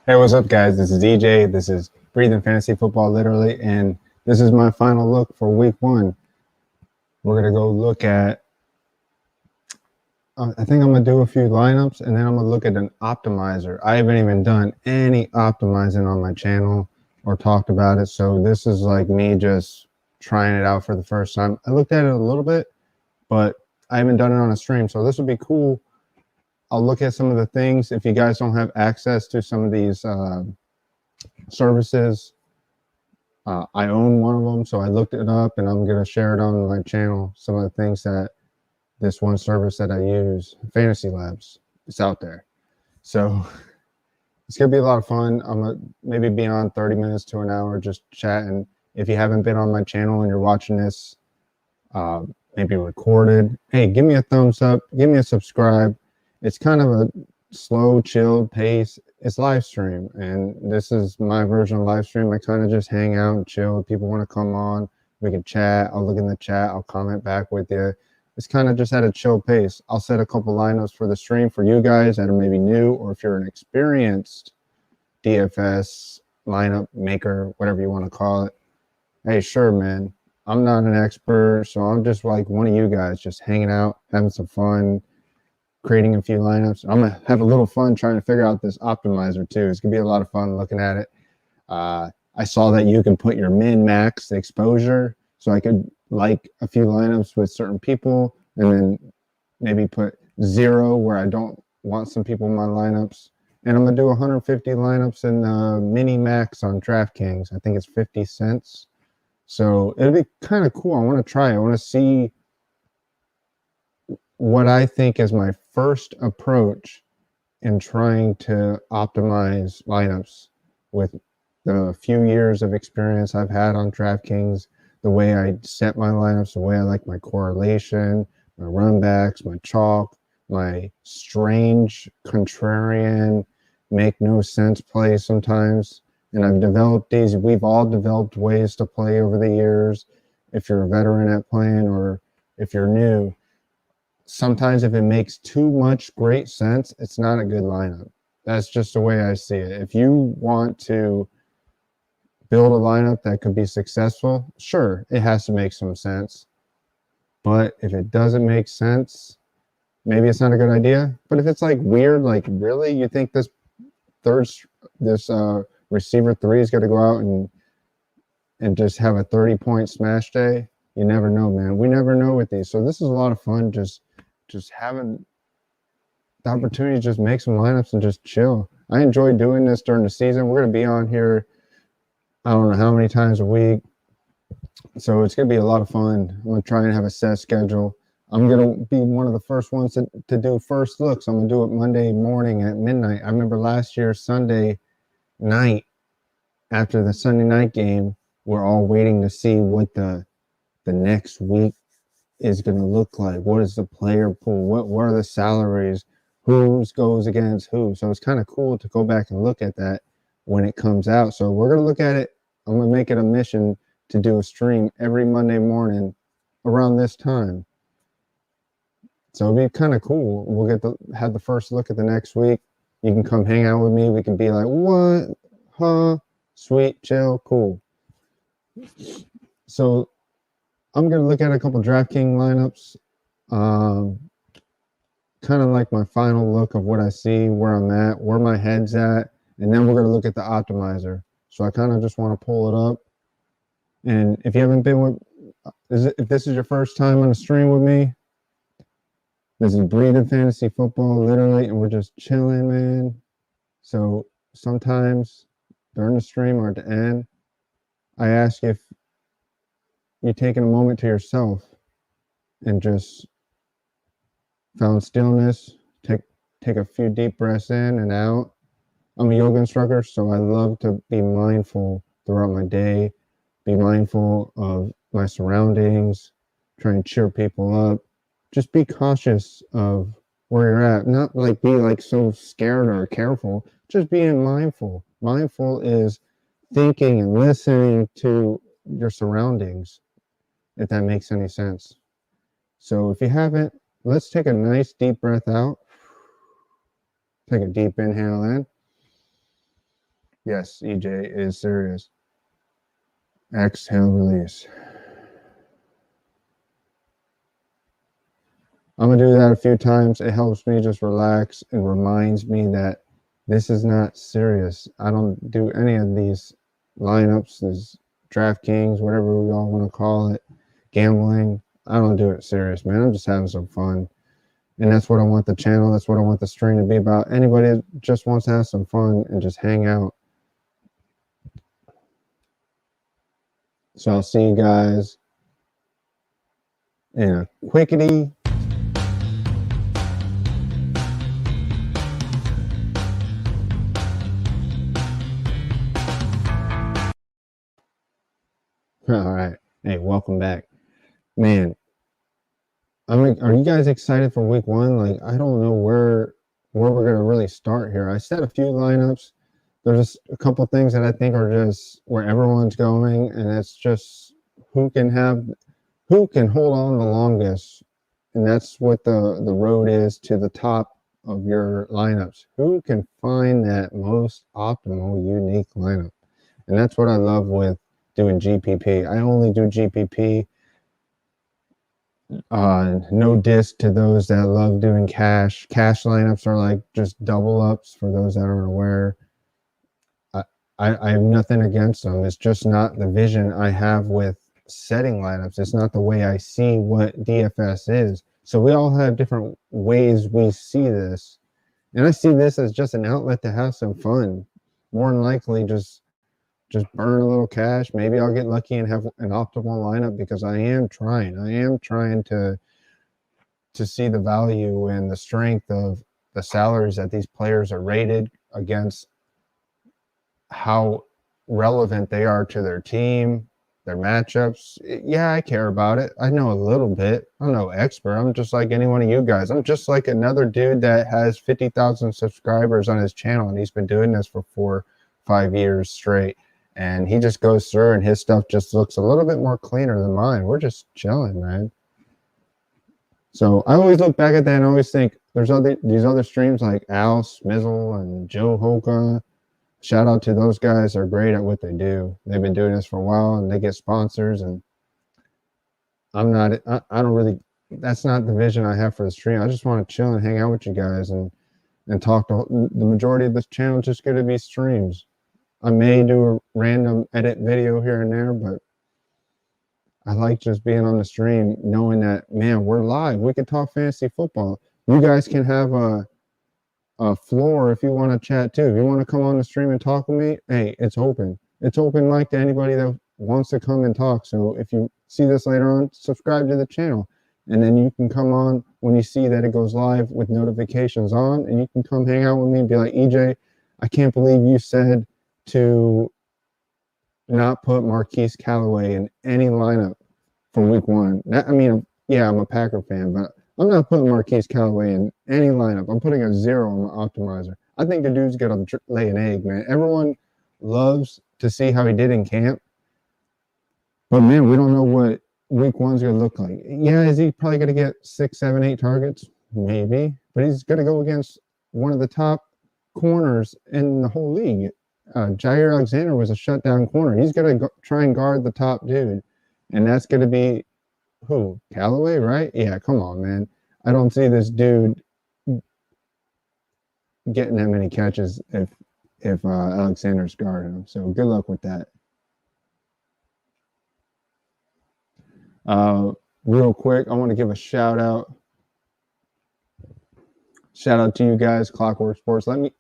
Hey, what's up, guys? This is DJ. This is Breathing Fantasy Football, literally, and this is my final look for week one. We're going to go look at, I think I'm going to do a few lineups, and then I'm going to look at an optimizer. I haven't even done any optimizing on my channel or talked about it, so this is like me just trying it out for the first time. I looked at it a little bit, but I haven't done it on a stream, so this would be cool. I'll look at some of the things. If you guys don't have access to some of these services, I own one of them, so I looked it up, and I'm going to share it on my channel. Some of the things that this one service that I use, Fantasy Labs, it's out there. So it's going to be a lot of fun. I'm going to maybe be on 30 minutes to an hour just chatting. If you haven't been on my channel and you're watching this, maybe recorded, hey, give me a thumbs up, give me a subscribe. It's kind of a slow, chilled pace. It's live stream, and this is my version of live stream. I kind of just hang out and chill. If people want to come on, we can chat. I'll look in the chat. I'll comment back with you. It's kind of just at a chill pace. I'll set a couple lineups for the stream for you guys that are maybe new, or if you're an experienced DFS lineup maker, whatever you want to call it. Hey, sure, man. I'm not an expert, so I'm just like one of you guys, just hanging out, having some fun, creating a few lineups. I'm going to have a little fun trying to figure out this optimizer too. It's going to be a lot of fun looking at it. I saw that you can put your min-max exposure, so I could like a few lineups with certain people and then maybe put 0 where I don't want some people in my lineups. And I'm going to do 150 lineups in mini-max on DraftKings. I think it's 50 cents. So it'll be kind of cool. I want to try it. I want to see what I think is my first approach in trying to optimize lineups with the few years of experience I've had on DraftKings, the way I set my lineups, the way I like my correlation, my run backs, my chalk, my strange, contrarian, make no sense plays sometimes. And I've developed these, we've all developed ways to play over the years. If you're a veteran at playing or if you're new, sometimes if it makes too much great sense, it's not a good lineup. That's just the way I see it. If you want to build a lineup that could be successful, sure, it has to make some sense. But if it doesn't make sense, maybe it's not a good idea. But if it's like weird, like really, you think this receiver 3 is going to go out and just have a 30-point smash day? You never know, man. We never know with these. So this is a lot of fun. Just having the opportunity to just make some lineups and just chill. I enjoy doing this during the season. We're going to be on here, I don't know how many times a week. So it's going to be a lot of fun. I'm going to try and have a set schedule. I'm going to be one of the first ones to do first looks. I'm going to do it Monday morning at midnight. I remember last year, Sunday night, after the Sunday night game, we're all waiting to see what the next week is going to look like. What is the player pool? What are the salaries? Who goes against who? So it's kind of cool to go back and look at that when it comes out. So we're going to look at it. I'm going to make it a mission to do a stream every Monday morning around this time. So it'll be kind of cool. We'll have the first look at the next week. You can come hang out with me. We can be like, what? Huh? Sweet, chill, cool. So I'm going to look at a couple DraftKings lineups, kind of like my final look of what I see, where I'm at, where my head's at, and then we're going to look at the optimizer. So I kind of just want to pull it up. And if you haven't been with, if this is your first time on a stream with me, this is Breathing Fantasy Football, literally, and we're just chilling, man. So sometimes during the stream or at the end, I ask if you're taking a moment to yourself and just found stillness, take a few deep breaths in and out. I'm a yoga instructor, so I love to be mindful throughout my day, be mindful of my surroundings, try and cheer people up. Just be cautious of where you're at. Not like be like so scared or careful, just being mindful. Mindful is thinking and listening to your surroundings, if that makes any sense. So if you haven't, let's take a nice deep breath out. Take a deep inhale in. Yes, EJ is serious. Exhale, release. I'm going to do that a few times. It helps me just relax and reminds me that this is not serious. I don't do any of these lineups, these DraftKings, whatever we all want to call it, gambling. I don't do it serious, man. I'm just having some fun. And that's what I want the channel, that's what I want the stream to be about. Anybody that just wants to have some fun and just hang out. So I'll see you guys in a quickity. All right. Hey, welcome back. Man, are you guys excited for week one? Like, I don't know where we're going to really start here. I set a few lineups. There's just a couple things that I think are just where everyone's going, and it's just who can hold on the longest, and that's what the road is to the top of your lineups. Who can find that most optimal, unique lineup? And that's what I love with doing GPP. I only do GPP. No diss to those that love doing cash. Cash lineups are like just double ups for those that aren't aware. I have nothing against them. It's just not the vision I have with setting lineups. It's not the way I see what DFS is. So we all have different ways we see this. And I see this as just an outlet to have some fun. More than likely, just burn a little cash. Maybe I'll get lucky and have an optimal lineup because I am trying. I am trying to see the value and the strength of the salaries that these players are rated against how relevant they are to their team, their matchups. Yeah, I care about it. I know a little bit. I'm no expert. I'm just like any one of you guys. I'm just like another dude that has 50,000 subscribers on his channel, and he's been doing this for 4-5 years straight. And he just goes through, and his stuff just looks a little bit more cleaner than mine. We're just chilling, man. So I always look back at that and always think there's these other streams like Al Smizzle and Joe Hoka. Shout out to those guys. They're great at what they do. They've been doing this for a while and they get sponsors. And I don't really, that's not the vision I have for the stream. I just want to chill and hang out with you guys and talk to the majority of this channel. Just going to be streams. I may do a random edit video here and there, but I like just being on the stream, knowing that, man, we're live. We can talk fantasy football. You guys can have a floor if you want to chat too. If you want to come on the stream and talk with me, hey, it's open. It's open mic to anybody that wants to come and talk. So if you see this later on, subscribe to the channel. And then you can come on when you see that it goes live with notifications on, and you can come hang out with me and be like, EJ, I can't believe you said to not put Marquise Callaway in any lineup for week one. Yeah, I'm a Packer fan, but I'm not putting Marquise Callaway in any lineup. I'm putting a 0 on my optimizer. I think the dude's got to lay an egg, man. Everyone loves to see how he did in camp. But, man, we don't know what week one's going to look like. Yeah, is he probably going to get 6, 7, 8 targets? Maybe. But he's going to go against one of the top corners in the whole league. Jair Alexander was a shutdown corner. He's going to try and guard the top dude. And that's going to be who? Callaway, right? Yeah, come on, man. I don't see this dude getting that many catches if Alexander's guarding him. So good luck with that. Real quick, I want to give a shout out. Shout out to you guys, Clockwork Sports. I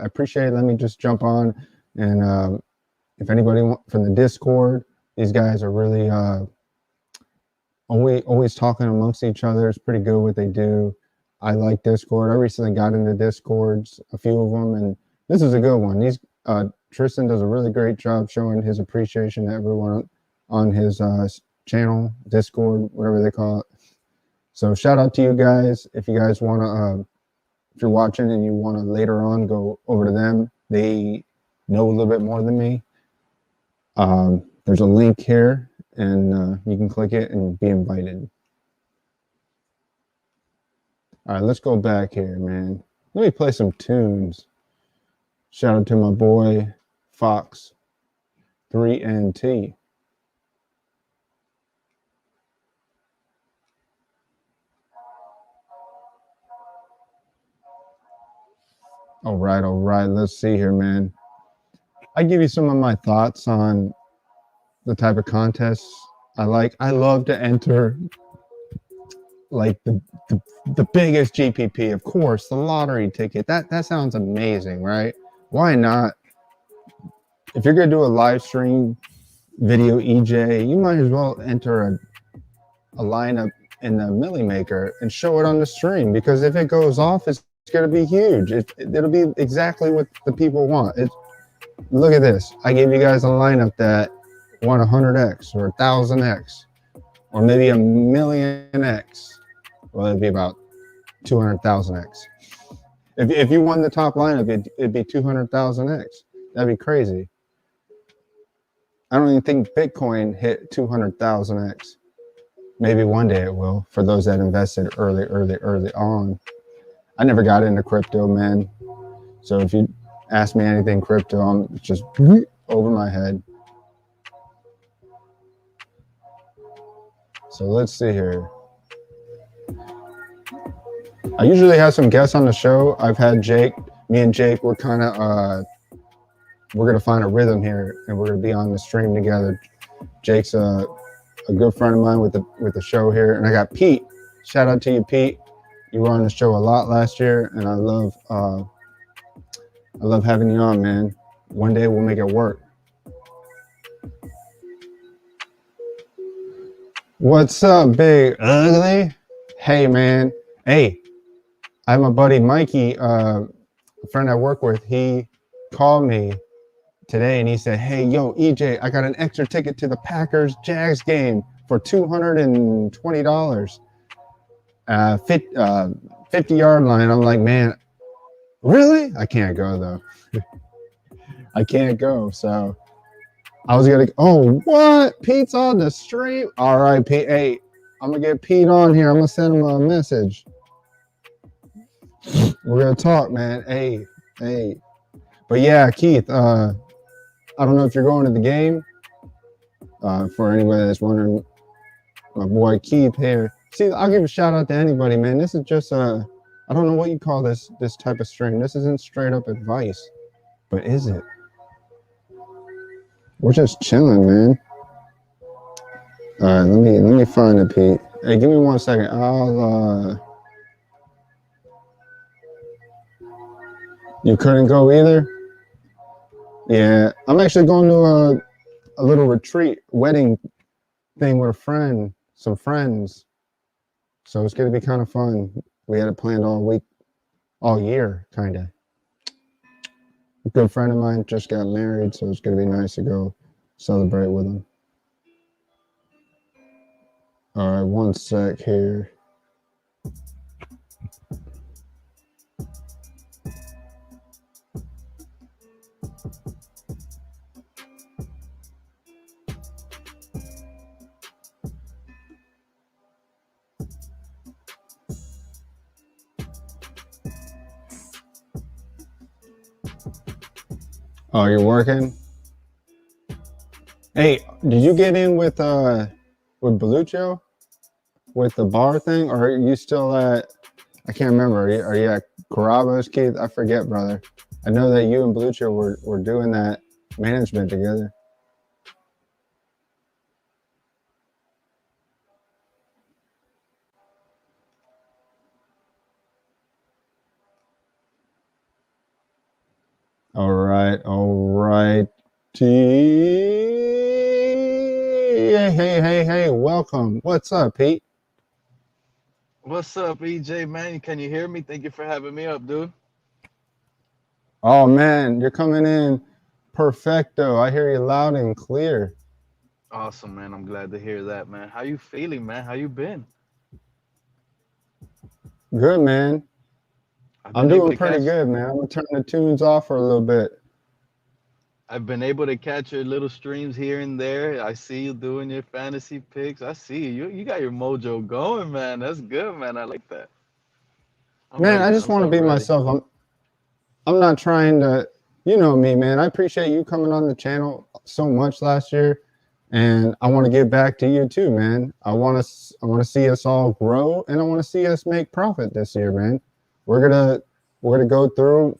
appreciate it. Let me just jump on, and if anybody from the Discord, these guys are really always talking amongst each other. It's pretty good what they do. I like Discord. I recently got into Discords, a few of them, and this is a good one. Tristan does a really great job showing his appreciation to everyone on his channel, Discord, whatever they call it. So shout out to you guys. If you guys want to, if you're watching and you want to later on go over to them, they know a little bit more than me. There's a link here, and you can click it and be invited. All right, let's go back here, man. Let me play some tunes. Shout out to my boy Fox 3NT. All right. Let's see here, man. I give you some of my thoughts on the type of contests I like. I love to enter like the biggest GPP, of course, the lottery ticket. That sounds amazing, right? Why not? If you're gonna do a live stream video EJ, you might as well enter a lineup in the Millie Maker and show it on the stream, because if it goes off, it's gonna be huge. It'll be exactly what the people want. Look at this. I gave you guys a lineup that won 100x or 1000x or maybe a million x. Well, it'd be about 200,000x. If you won the top lineup, it'd be 200,000x. That'd be crazy. I don't even think Bitcoin hit 200,000x. Maybe one day it will, for those that invested early on. I never got into crypto, man. So if you ask me anything crypto, I'm just over my head. So let's see here. I usually have some guests on the show. I've had Jake. Me and Jake, we're kind of we're gonna find a rhythm here, and we're gonna be on the stream together. Jake's a good friend of mine with the show here, and I got Pete. Shout out to you, Pete. You were on the show a lot last year, and I love having you on, man. One day we'll make it work. What's up, Big Ugly? Hey, man. Hey, I have my buddy Mikey, a friend I work with. He called me today and he said, hey, yo, EJ, I got an extra ticket to the Packers-Jags game for $220. 50-yard line. I'm like, man, really? I can't go, though. I can't go. So I was going to, oh, what? Pete's on the stream? All right, Pete. Hey, I'm going to get Pete on here. I'm going to send him a message. We're going to talk, man. Hey. But yeah, Keith, I don't know if you're going to the game. For anybody that's wondering, my boy Keith here. See, I'll give a shout out to anybody, man. This is just I don't know what you call this type of stream. This isn't straight up advice, but is it? We're just chilling, man. All right, let me find it, Pete. Hey, give me 1 second. You couldn't go either? Yeah, I'm actually going to a little retreat, wedding thing with a friend, some friends. So it's going to be kind of fun. We had it planned all year, kind of. A good friend of mine just got married, so it's going to be nice to go celebrate with him. All right, 1 sec here. Oh, you're working? Hey, did you get in with Beluccio with the bar thing, or are you still at? I can't remember. Are you at Carrabba's, Keith? I forget, brother. I know that you and Beluccio were doing that management together. All right. Hey, welcome. What's up, Pete? What's up, EJ, man? Can you hear me? Thank you for having me up, dude. Oh, man, you're coming in perfecto. I hear you loud and clear. Awesome, man. I'm glad to hear that, man. How you feeling, man? How you been? Good, man. I've I'm been able doing to pretty catch good, man. I'm going to turn the tunes off for a little bit. I've been able to catch your little streams here and there. I see you doing your fantasy picks. I see you. You got your mojo going, man. That's good, man. I like that. I'm Man, ready, I man. just I'm want to so be ready. myself. I'm not trying to. you know me, man. I appreciate you coming on the channel so much last year, and I want to give back to you too, man. I want to see us all grow, and I want to see us make profit this year, man. We're gonna we're gonna go through.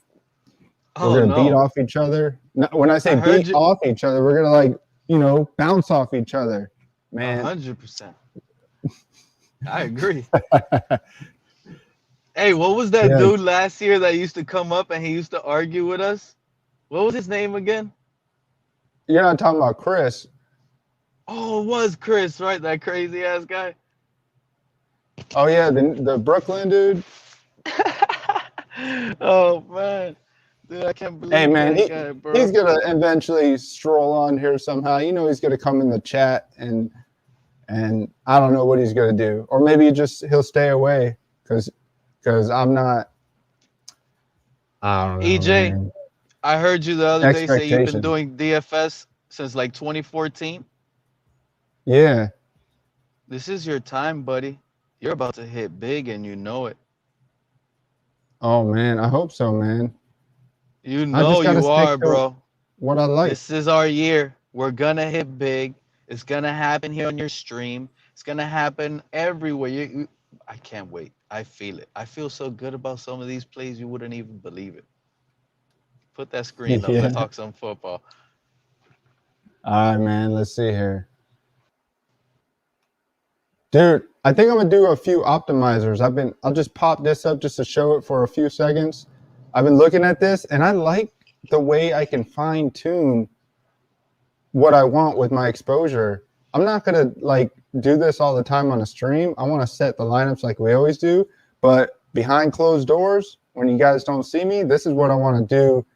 We're Oh gonna beat no, off each other. No, when I say I heard beat you. off each other, we're gonna bounce off each other, man. 100%. I agree. Hey, what was that Yeah, dude last year that used to come up and he used to argue with us? What was his name again? you're not talking about Chris. Oh, it was Chris, right? That crazy ass guy. Oh yeah, the Brooklyn dude. Oh man, dude, I can't Hey believe man, that guy, he's bro. gonna eventually stroll on here somehow. You know he's gonna come in the chat and I don't know what he's gonna do, or maybe he'll stay away because I'm not. I don't know, EJ, man. I heard you the other day say you've been Expectations. doing DFS since like 2014. Yeah. This is your time, buddy. You're about to hit big and you know it. Oh man, I hope so, man. You I know just gotta you stick are, to bro. what I like. This is our year. We're gonna hit big. It's gonna happen here on your stream. It's gonna happen everywhere. I can't wait. I feel it. I feel so good about some of these plays. You wouldn't even believe it. Put that screen up. Let's Yeah. talk some football. All right, man. Let's see here. Dude, I think I'm gonna do a few optimizers. I'll just pop this up just to show it for a few seconds. I've been looking at this and I like the way I can fine tune what I want with my exposure. I'm not gonna do this all the time on a stream. I want to set the lineups like we always do, but behind closed doors, when you guys don't see me, this is what I want to do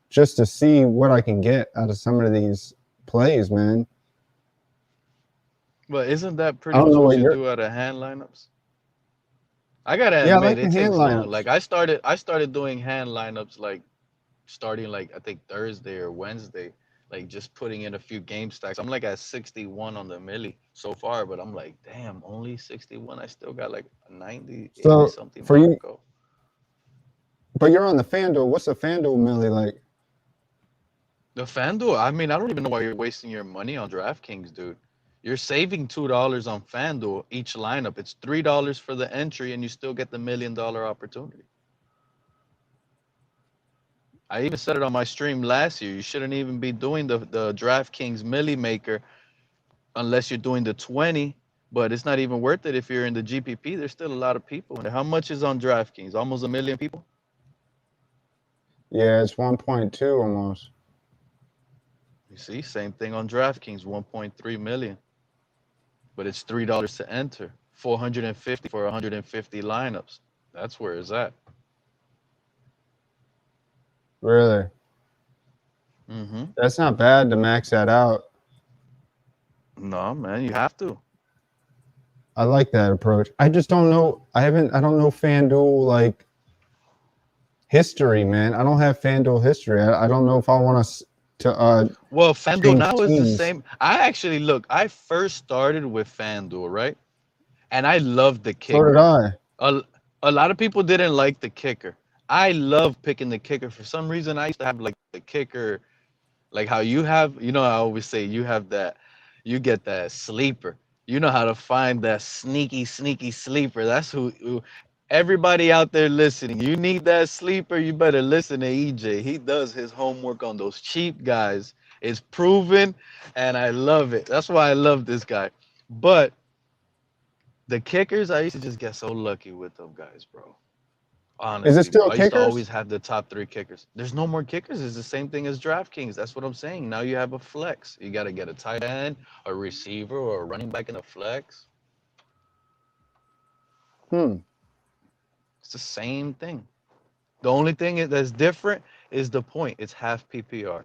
just to see what I can get out of some of these plays, man. But isn't that I pretty don't much know what what you you're. do out of hand lineups? I gotta Yeah, I admit, like the it hand takes long. lineups. Like I started doing hand lineups like starting like I think Thursday or Wednesday, like just putting in a few game stacks. I'm like at 61 on the milli so far, but I'm like, damn, only 61. I still got like 90, 80 So something for more to you, go. but you're on the FanDuel. What's the FanDuel millie like? The FanDuel, I mean, I don't even know why you're wasting your money on DraftKings, dude. You're saving $2 on FanDuel each lineup. It's $3 for the entry, and you still get the $1 million opportunity. I even said it on my stream last year. You shouldn't even be doing the DraftKings Millie Maker unless you're doing the 20, but it's not even worth it if you're in the GPP. There's still a lot of people in there. How much is on DraftKings? Almost a million people? Yeah, it's 1.2 almost. You see, same thing on DraftKings, 1.3 million, but it's $3 to enter, 450 for 150 lineups. That's where it's at. Really, Mm-hmm. that's not bad to max that out. No, man, you have to. I like that approach. I just don't know. I don't know FanDuel history, man. I don't have FanDuel history. I don't know if I want to Well, FanDuel change now is the teams. same. I actually look. I first started with FanDuel, right? And I loved the So did kicker. I. A, a lot of people didn't like the kicker. I love picking the kicker. For some reason, I used to have like the kicker, like how you have, I always say you have that, you get that sleeper. You know how to find that sneaky, sneaky sleeper. That's who everybody out there listening. You need that sleeper, you better listen to EJ. He does his homework on those cheap guys. It's proven, and I love it. That's why I love this guy. But the kickers, I used to just get so lucky with them guys, bro. Is it Honestly, bro. still I used to kickers? always have the top three kickers. There's no more kickers. It's the same thing as DraftKings. That's what I'm saying. Now you have a flex. You got to get a tight end, a receiver, or a running back in a flex. Hmm. It's the same thing. The only thing that's different is the point. It's half PPR,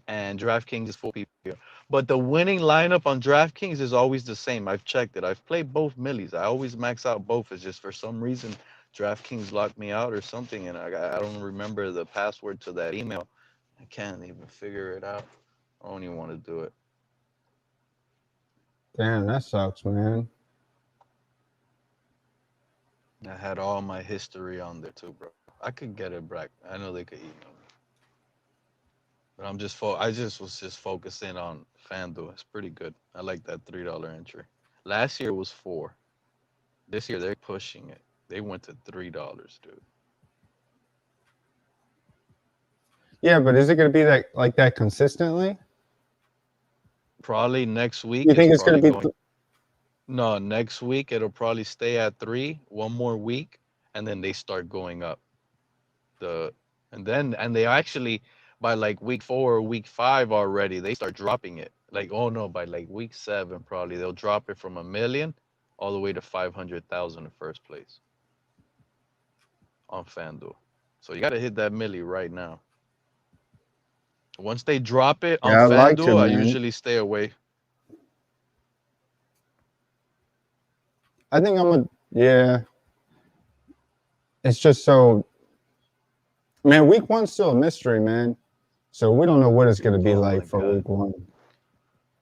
and DraftKings is full PPR. But the winning lineup on DraftKings is always the same. I've checked it. I've played both millies. I always max out both. It's just for some reason DraftKings locked me out or something, and I don't remember the password to that email. I can't even figure it out. I don't even want to do it. Damn, that sucks, man. I had all my history on there too, bro. I could get it back. I know they could email me. But I just was just focusing on FanDuel. It's pretty good. I like that $3 entry. Last year was 4. This year they're pushing it. They went to $3, dude. Yeah, but is it going to be like that consistently? Probably next week You it's think it's going probably to be? going. No, next week it'll probably stay at 3, one more week, and then they start going up. The and they actually by like week 4 or week 5 already they start dropping it. Like, oh no, by like week 7 probably they'll drop it from 1 million all the way to 500,000 in first place on FanDuel. So you got to hit that milli right now. Once they drop it on Yeah, I like to, FanDuel, I man. usually stay away. I think yeah. It's just so, man. Week 1's still a mystery, man. So we don't know what it's going to be Oh like my for god. week 1.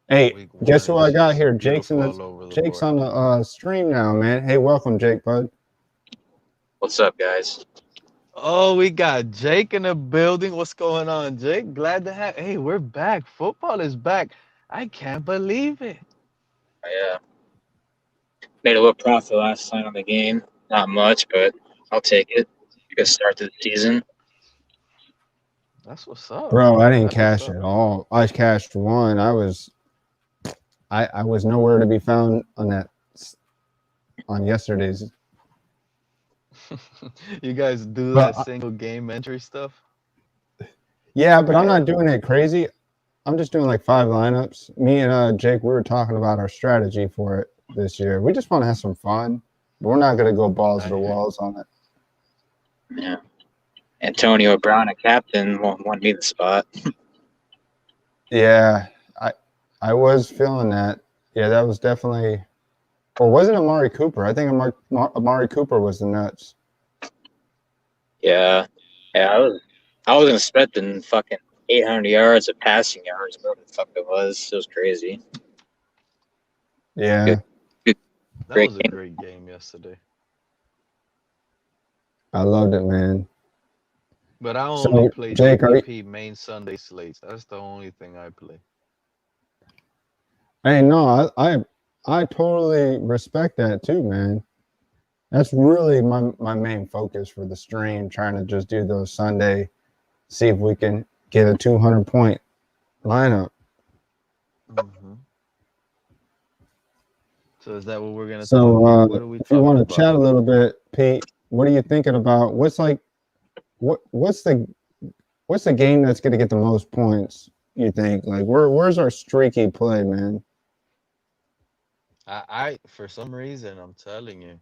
Hey, Week guess 1 who is I got just here? beautiful all over the Jake's board. on the stream now, man. Hey, welcome, Jake, bud. What's up, guys? Oh, we got Jake in the building. What's going on, Jake? Glad to have. Hey, we're back. Football is back. I can't believe it. I made a little profit last night on the game. Not much, but I'll take it. Good start to the season. That's what's up. Bro, I didn't That's what's cash up. at all. I cashed 1. I was nowhere to be found on yesterday's. You guys do But that single game entry stuff? yeah, but I'm not doing it crazy. I'm just doing like 5 lineups. Me and Jake, we were talking about our strategy for it this year. We just want to have some fun, but we're not going to go balls to the walls on it. Yeah. Antonio Brown, a captain, won me the spot. Yeah, I was feeling that. Yeah, that was definitely. Or was it Amari Cooper? I think Amari Cooper was the nuts. Yeah. I wasn't expecting fucking 800 yards of passing yards, whatever the fuck it was. It was crazy. Yeah. Good That great was a game. great game yesterday. I loved it, man. But I only play Jake, GPP main Sunday slates. That's the only thing I play. Hey, no, I totally respect that too, man. That's really my main focus for the stream, trying to just do those Sunday, see if we can get a 200-point lineup. Mm-hmm. So is that what we're gonna talk So about? What are we if you talking want to about? chat a little bit, Pete, what are you thinking about? What's the game that's going to get the most points? You think like where's our streaky play, man? I for some reason I'm telling you,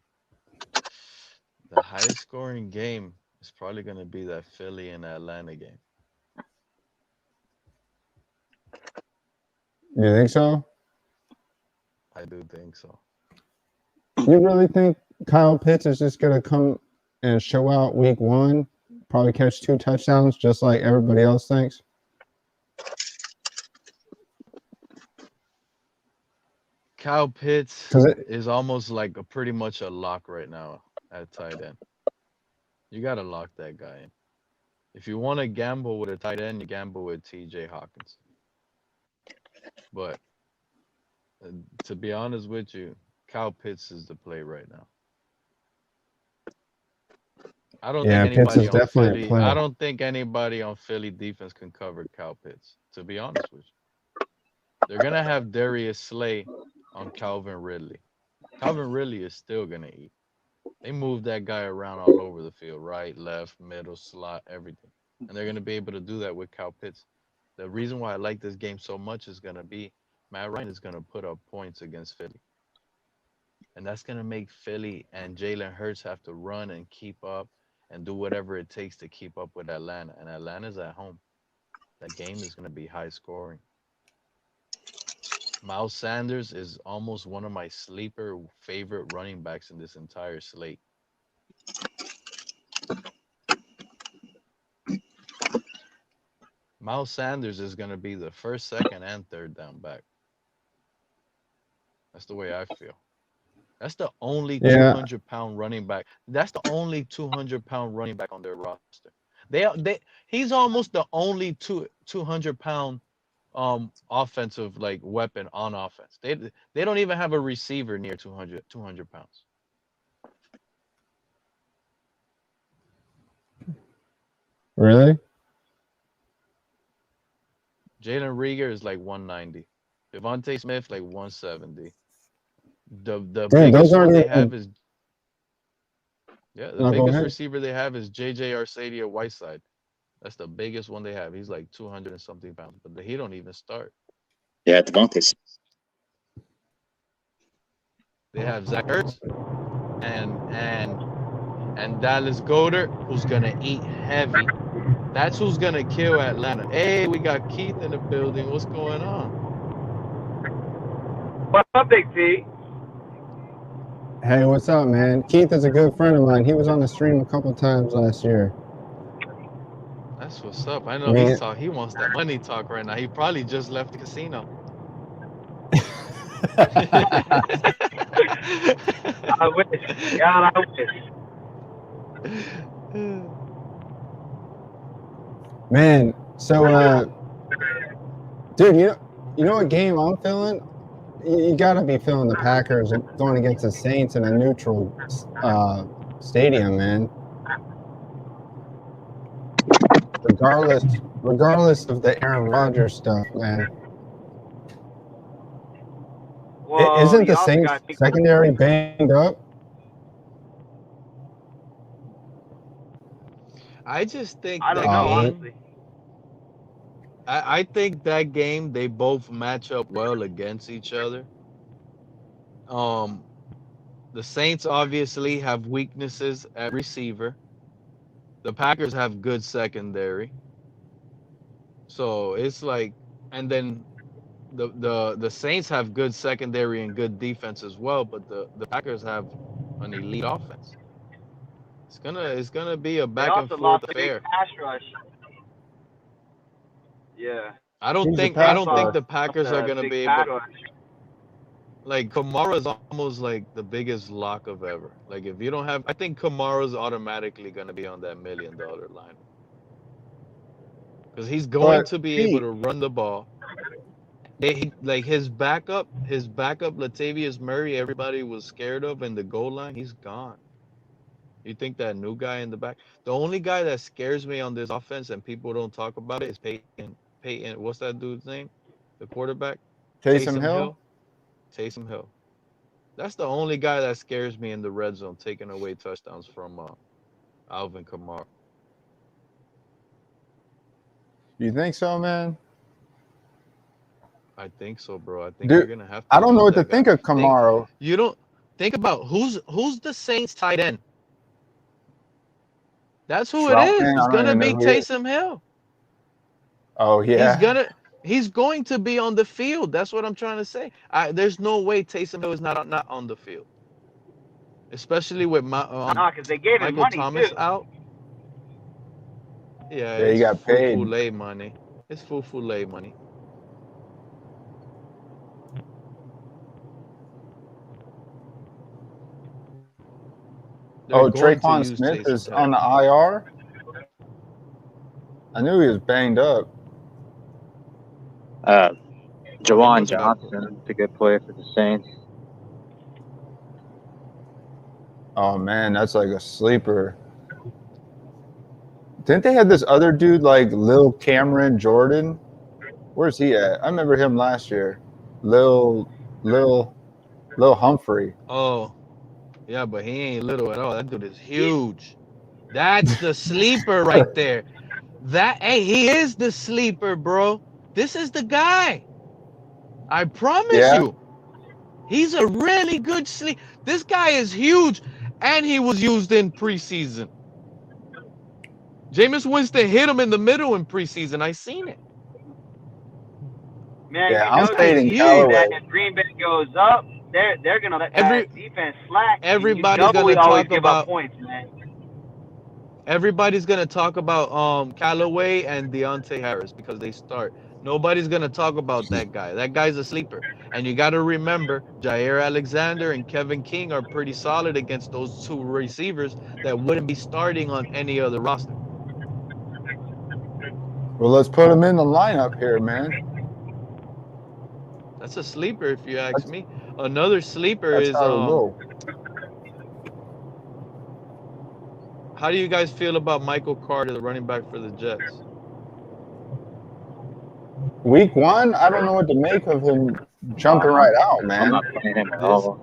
the highest scoring game is probably gonna be that Philly and Atlanta game. You think so? I do think so. You really think Kyle Pitts is just going to come and show out week 1, probably catch 2 touchdowns just like everybody else thinks? Kyle Pitts is almost like pretty much a lock right now at tight end. You gotta lock that guy in. If you want to gamble with a tight end, you gamble with TJ Hawkins. But to be honest with you, Kyle Pitts is the play right now. I don't think Pitts is anybody on definitely a Philly. play. I don't think anybody on Philly defense can cover Kyle Pitts. To be honest with you, they're gonna have Darius Slay on Calvin Ridley. Calvin Ridley is still gonna eat. They move that guy around all over the field, right, left, middle, slot, everything, and they're gonna be able to do that with Kyle Pitts. The reason why I like this game so much is gonna be Matt Ryan is gonna put up points against Philly, and that's gonna make Philly and Jalen Hurts have to run and keep up and do whatever it takes to keep up with Atlanta. And Atlanta's at home. That game is gonna be high scoring. Miles Sanders is almost one of my sleeper favorite running backs in this entire slate. Miles Sanders is going to be the first, second, and third down back. That's the way I feel. That's the only 200-pound running back. That's the only 200-pound running back on their roster. He's almost the only 200-pound offensive like weapon on offense. They don't even have a receiver near 200 pounds. Really? Jalen Reagor is like 190. Devontae Smith like 170. The Dude, biggest those one aren't they even. have is the No, go biggest ahead. receiver they have is JJ Arcadier-Whiteside. That's the biggest one they have. He's like 200 and something pounds, but he don't even start. Yeah, Devontae. They have Zach Ertz and Dallas Goedert, who's gonna eat heavy. That's who's gonna kill Atlanta. Hey, we got Keith in the building. What's going on? What's up, Big T? Hey, what's up, man? Keith is a good friend of mine. He was on the stream a couple times last year. That's what's up. I know Man. he wants that money talk right now. He probably just left the casino. I wish. God, I wish. Man, so dude, you know what game I'm feeling? You gotta be feeling the Packers going against the Saints in a neutral stadium, man. Regardless of the Aaron Rodgers stuff, man. Well, Isn't you the also Saints got to think. secondary banged up? I just think I don't that know, game. honestly. I think that game they both match up well against each other. The Saints obviously have weaknesses at receiver. The Packers have good secondary. So it's like, and then the Saints have good secondary and good defense as well, but the Packers have an elite offense. It's gonna be a They back and also lost forth a big affair. pass rush. Yeah. I don't Who's the think I pass don't think rush? the Packers are A gonna big be able. pass rush. Like Kamara is almost like the biggest lock of ever. Like if you don't have, I think Kamara's automatically gonna be on that $1 million line because he's going But to be able Pete, to run the ball. Like his backup Latavius Murray, everybody was scared of in the goal line. He's gone. You think that new guy in the back? The only guy that scares me on this offense and people don't talk about it is Peyton. Peyton, what's that dude's name? The quarterback, Taysom Taysom Hill? Hill. Taysom Hill. That's the only guy that scares me in the red zone, taking away touchdowns from Alvin Kamara. You think so, man? I think so, bro. I think they're Dude, gonna have I to don't know use what to that guy. think of Kamara. You don't think about who's the Saints tight end. That's who it is. Troutman, It's I don't gonna even know be who he is. Taysom Hill. Oh yeah. He's going to be on the field. That's what I'm trying to say. There's no way Taysom Hill is not on the field, especially with Nah, because they gave him Michael money, Thomas too. out. Yeah, Yeah, he it's got paid. full money. It's full money. They're Oh, going to Traquan use Smith Taysom is on Hill. the IR? I knew he was banged up. Jawan must have got Johnson, a good player for the Saints. Oh man, that's like a sleeper. Didn't they have this other dude like Lil Cameron Jordan? Where's he at? I remember him last year. Lil Humphrey. Oh, yeah, but he ain't little at all. That dude is huge. That's the sleeper right there. He is the sleeper, bro. This is the guy. I promise Yeah. you. He's a really good sleep. This guy is huge, and he was used in preseason. Jameis Winston hit him in the middle in preseason. I seen it. Man, Yeah, you I'm know This guy this is fading team Callaway. that huge. if Green Bay goes up, they're gonna let that defense slack, and you Everybody's know we gonna always talk give up about points, man. Callaway and Deontay Harris because they start. Nobody's gonna talk about that guy. That guy's a sleeper. And you got to remember, Jair Alexander and Kevin King are pretty solid against those two receivers that wouldn't be starting on any other roster. Well, let's put him in the lineup here, man. That's a sleeper, if you ask me. Another sleeper That's is how it go. How do you guys feel about Michael Carter, the running back for the Jets? Week 1, I don't know what to make of him jumping right out, I'm man. not playing him at This all.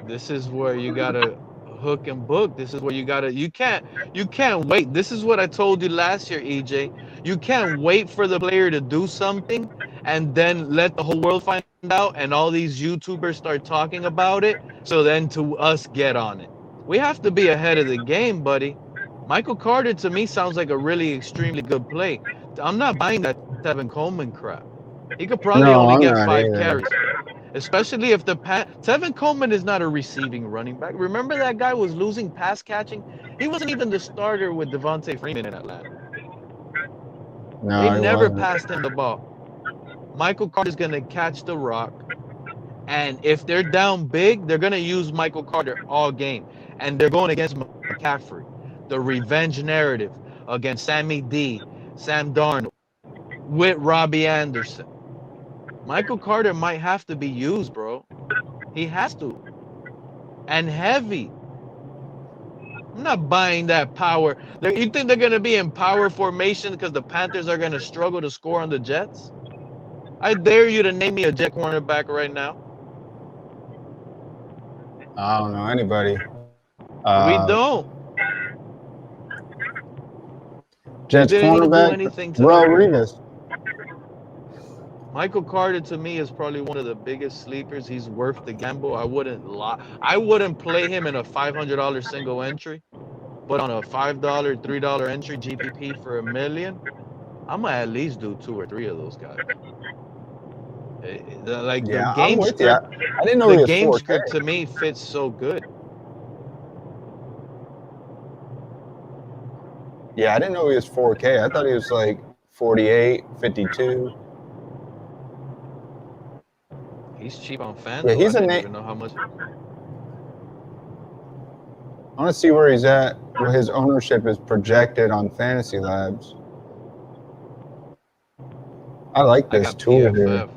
this is where you gotta hook and book. This is where you can't wait. This is what I told you last year, EJ. You can't wait for the player to do something and then let the whole world find out and all these YouTubers start talking about it. So then to us get on it. We have to be ahead of the game, buddy. Michael Carter to me sounds like a really extremely good play. I'm not buying that Tevin Coleman crap. He could probably No, only I'm get not 5 either. carries. Especially if Tevin Coleman is not a receiving running back. Remember that guy was losing pass catching? He wasn't even the starter with Devontae Freeman in Atlanta. They No, he never wasn't. passed him the ball. Michael Carter's going to catch the rock. And if they're down big, they're going to use Michael Carter all game. And they're going against McCaffrey. The revenge narrative against Sammy D, Sam Darnold, with Robbie Anderson. Michael Carter might have to be used, bro. He has to. And heavy. I'm not buying that power. You think they're going to be in power formation because the Panthers are going to struggle to score on the Jets? I dare you to name me a Jet cornerback right now. I don't know anybody. We don't. Jets They didn't even do cornerback, anything to Rodriguez. Michael Carter to me is probably one of the biggest sleepers. He's worth the gamble. I wouldn't lie. I wouldn't play him in a $500 single entry, but on a $5, $3 entry GPP for $1 million, I'm gonna at least do 2 or 3 of those guys. Like the Yeah, I'm game with you. I script, didn't know the he was game 4K. script to me fits so good. Yeah, I didn't know he was 4K. I thought he was like 48, 52. He's cheap on FanDuel. Yeah, he's I a didn't name. even know how much. I want to see where he's at, where his ownership is projected on Fantasy Labs. I like I this got tool here. PFF.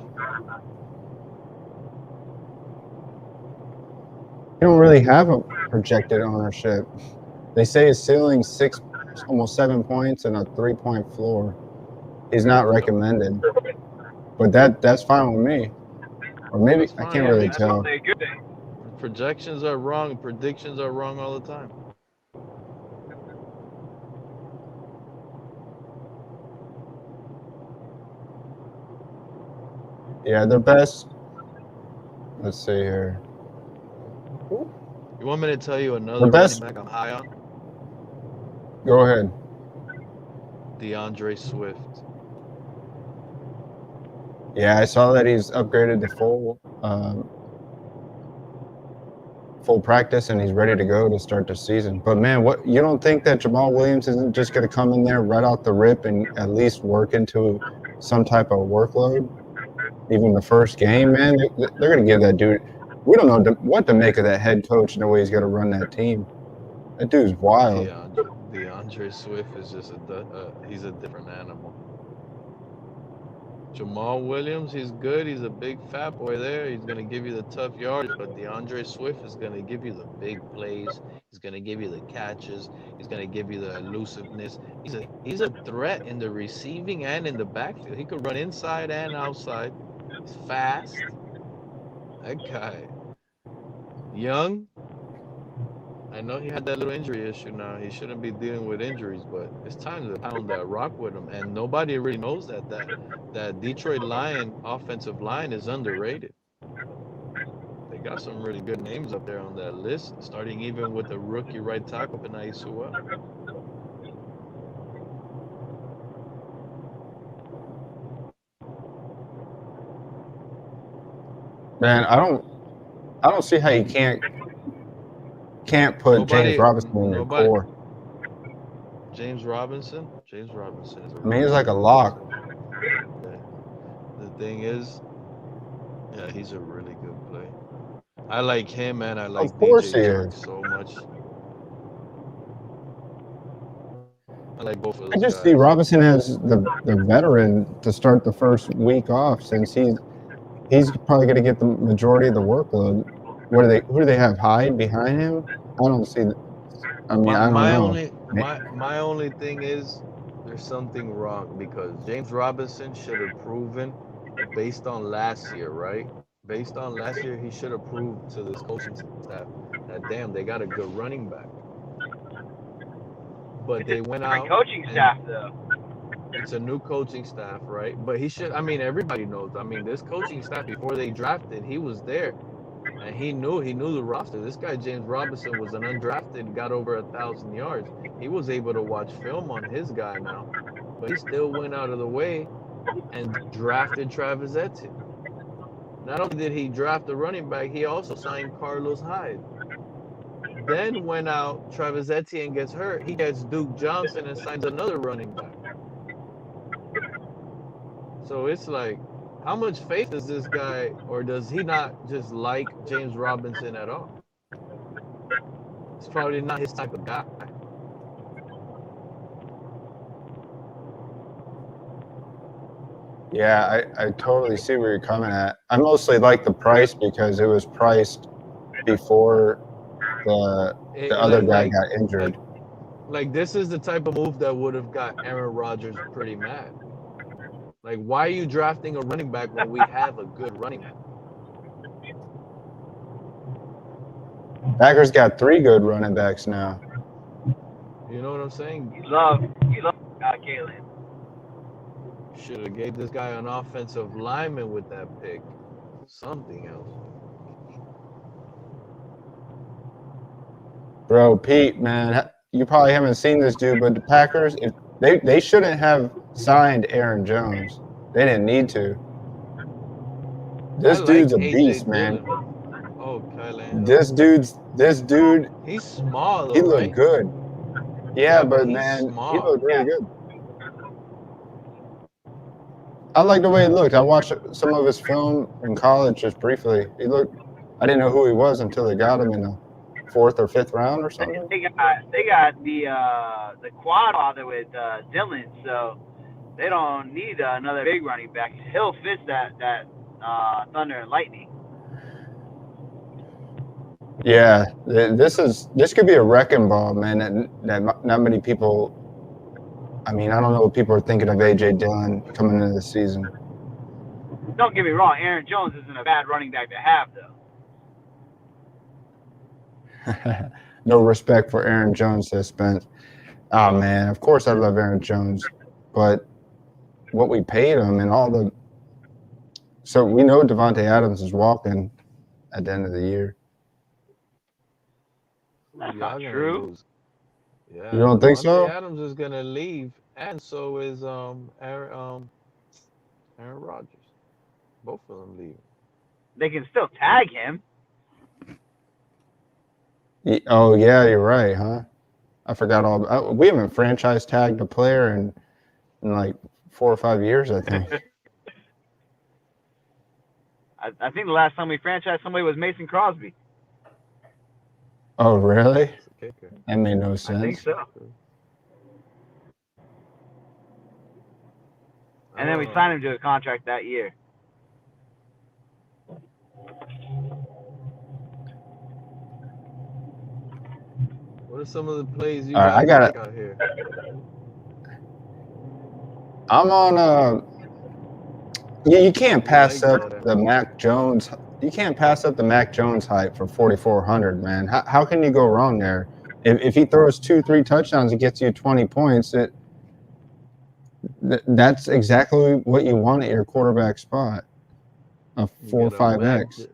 He don't really have a projected ownership. They say his ceiling 6, almost 7 points and a 3-point floor. He's not recommended, but that's fine with me. Or maybe That's I fine can't with really me. tell. Projections are wrong. Predictions are wrong all the time. Yeah, their best. Let's see here. You want me to tell you another The best. running back I'm high on? Go ahead. DeAndre Swift. Yeah, I saw that he's upgraded to full practice and he's ready to go to start the season. But man, what you don't think that Jamal Williams isn't just going to come in there right out the rip and at least work into some type of workload? Even the first game, man, they're going to give that dude. We don't know what to make of that head coach and the way he's going to run that team. That dude's wild. DeAndre Swift is just he's a different animal. Jamal Williams, he's good. He's a big fat boy there. He's gonna give you the tough yards, but DeAndre Swift is gonna give you the big plays. He's gonna give you the catches. He's gonna give you the elusiveness. He's a threat in the receiving and in the backfield. He could run inside and outside. He's fast. That guy, young. I know he had that little injury issue now. He shouldn't be dealing with injuries, but it's time to pound that rock with him. And nobody really knows that Detroit Lion offensive line is underrated. They got some really good names up there on that list, starting even with the rookie right tackle, Penei Sewell. Man, I don't see how you can't put James Robinson in your core. James Robinson is I mean, he's like a lock. The thing is, yeah, he's a really good play. I like him, and I like Of course DJ he Chark is. so much. I like both of those I just guys. see Robinson as the veteran to start the first week off, since he's probably going to get the majority of the workload. Who do they have Hyde behind him? I don't see. I mean, I don't know. My only thing is there's something wrong because James Robinson should have proven based on last year, right? Based on last year, he should have proved to this coaching staff that damn, they got a good running back. But they went out. Coaching staff though. It's a new coaching staff, right? But he should. I mean, everybody knows. I mean, this coaching staff before they drafted, he was there, and he knew the roster. This guy James Robinson was an undrafted, got over 1,000 yards. He was able to watch film on his guy now, but he still went out of the way and drafted Travis Etienne. Not only did he draft a running back, he also signed Carlos Hyde. Then went out, Travis Etienne gets hurt. He gets Duke Johnson and signs another running back. So it's like, how much faith does this guy, or does he not just like James Robinson at all? It's probably not his type of guy. Yeah, I totally see where you're coming at. I mostly like the price because it was priced before the other guy got injured. Like this is the type of move that would have got Aaron Rodgers pretty mad. Like, why are you drafting a running back when we have a good running back? Packers got 3 good running backs now. You know what I'm saying? You love Galen. Should have gave this guy an offensive lineman with that pick. Something else. Bro, Pete, man, you probably haven't seen this dude, but the Packers, if they shouldn't have signed Aaron Jones. They didn't need to. This dude's a beast, man. Oh, Kylan. This dude. He's small, though, he looked good. Yeah, but man, small. he looked really good. I like the way he looked. I watched some of his film in college just briefly. I didn't know who he was until they got him in the 4th or 5th round or something. They got the quad father with Dylan, so they don't need another big running back. He'll fit that Thunder and Lightning. Yeah, this could be a wrecking ball, man. That not many people. I mean, I don't know what people are thinking of AJ Dillon coming into the season. Don't get me wrong, Aaron Jones isn't a bad running back to have, though. No respect for Aaron Jones, says Spence. Oh, man, of course I love Aaron Jones, but what we paid him and all the – so we know Devontae Adams is walking at the end of the year. That's not true. Yeah, you don't think so? Adams is going to leave, and so is Aaron Rodgers. Both of them leave. They can still tag him. Oh, yeah, you're right, huh? I forgot all. We haven't franchise tagged a player in like 4 or 5 years, I think. I think the last time we franchised somebody was Mason Crosby. Oh, really? That made no sense. I think so. And then we signed him to a contract that year. What are some of the plays you guys like out here? I'm on you can't pass up the Mac Jones. You can't pass up the Mac Jones hype for 4,400, man. How can you go wrong there? If he throws 2-3 touchdowns, it gets you 20 points. That's exactly what you want at your quarterback spot. A 4 or 5x.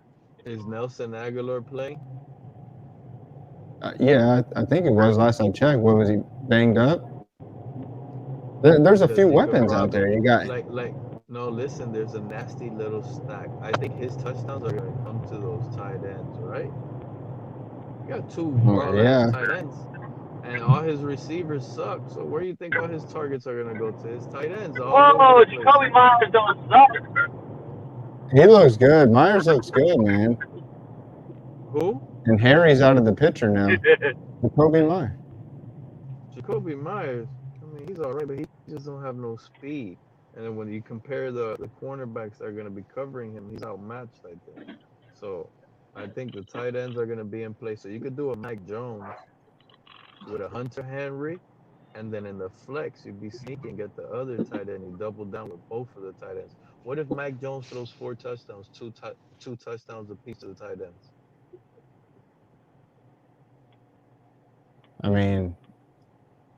Is Nelson Aguilar playing? Yeah, I think it was last I checked. What was he banged up? There's a few weapons out there. You got no. Listen, there's a nasty little stack. I think his touchdowns are going to come to those tight ends, right? You got 2 tight ends, and all his receivers suck. So where do you think all his targets are going to go to? His tight ends. Whoa, Jacoby Myers don't suck. He looks good. Myers looks good, man. Who? And Harry's out of the picture now. Jacoby Myers. Jacoby Myers. I mean, he's all right, but he just don't have no speed. And then when you compare the cornerbacks that are going to be covering him, he's outmatched, I think. So I think the tight ends are going to be in place. So you could do a Mac Jones with a Hunter Henry, and then in the flex, you'd be sneaky and get the other tight end. You double down with both of the tight ends. What if Mac Jones throws 4 touchdowns, two touchdowns apiece to the tight ends? I mean,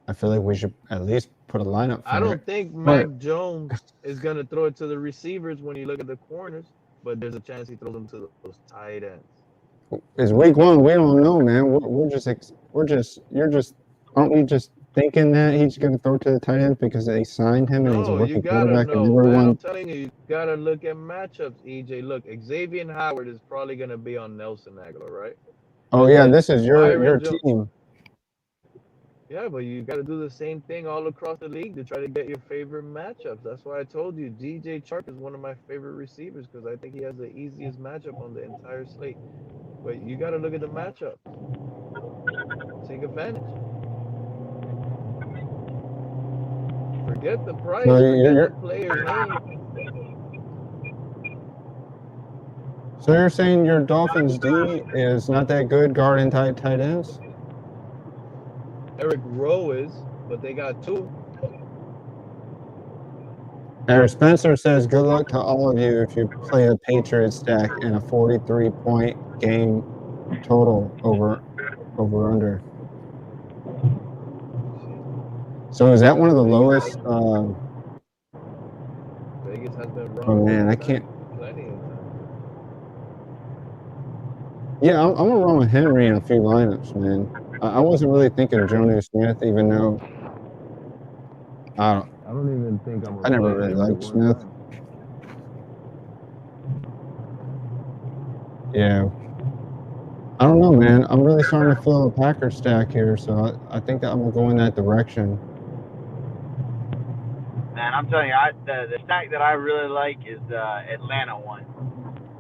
I feel like we should at least put a lineup for I don't it. think Mac Jones is going to throw it to the receivers when you look at the corners, but there's a chance he throws them to those tight ends. It's week 1. We don't know, man. Aren't we just thinking that he's going to throw to the tight ends because they signed him and he's a No, you rookie gotta quarterback and know, man. everyone? I'm telling you gotta look at matchups, EJ. Look, Xavier Howard is probably gonna be on Nelson Aguilar, right? Oh And yeah, then this is your Byron Jo- team. Yeah, but you gotta do the same thing all across the league to try to get your favorite matchups. That's why I told you DJ Chark is one of my favorite receivers because I think he has the easiest matchup on the entire slate. But you gotta look at the matchup. Take advantage. Forget the price, So forget you're the player's name. so you're saying your Dolphins D is not that good guarding tight ends? Eric Rowe is, but they got 2. Eric Spencer says, good luck to all of you if you play the Patriots stack in a 43-point game total over under. So is that one of the lowest? Vegas has been wrong. Oh man, I can't. Plenty of times. Yeah, I'm gonna run with Henry in a few lineups, man. I wasn't really thinking Jonnu Smith, even though I don't even think I'm. I never really liked Smith. Yeah. I don't know, man. I'm really starting to feel a Packer stack here, so I think that I'm gonna go in that direction. Man, I'm telling you, the stack that I really like is the Atlanta one.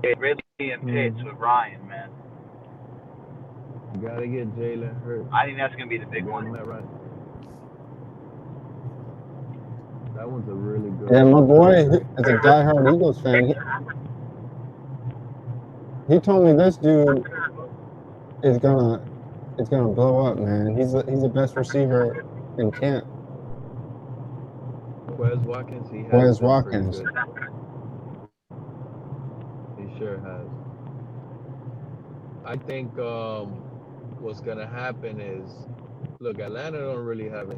Ridley and Pitts with Ryan, man. You gotta get Jalen Hurts. I think that's gonna be the big one. That one's a really good. Yeah, my boy is a diehard Eagles fan. He told me this dude is gonna blow up, man. He's the best receiver in camp. Quez Watkins, he has Quez been Watkins. pretty good. He sure has. I think what's gonna happen is, look, Atlanta don't really have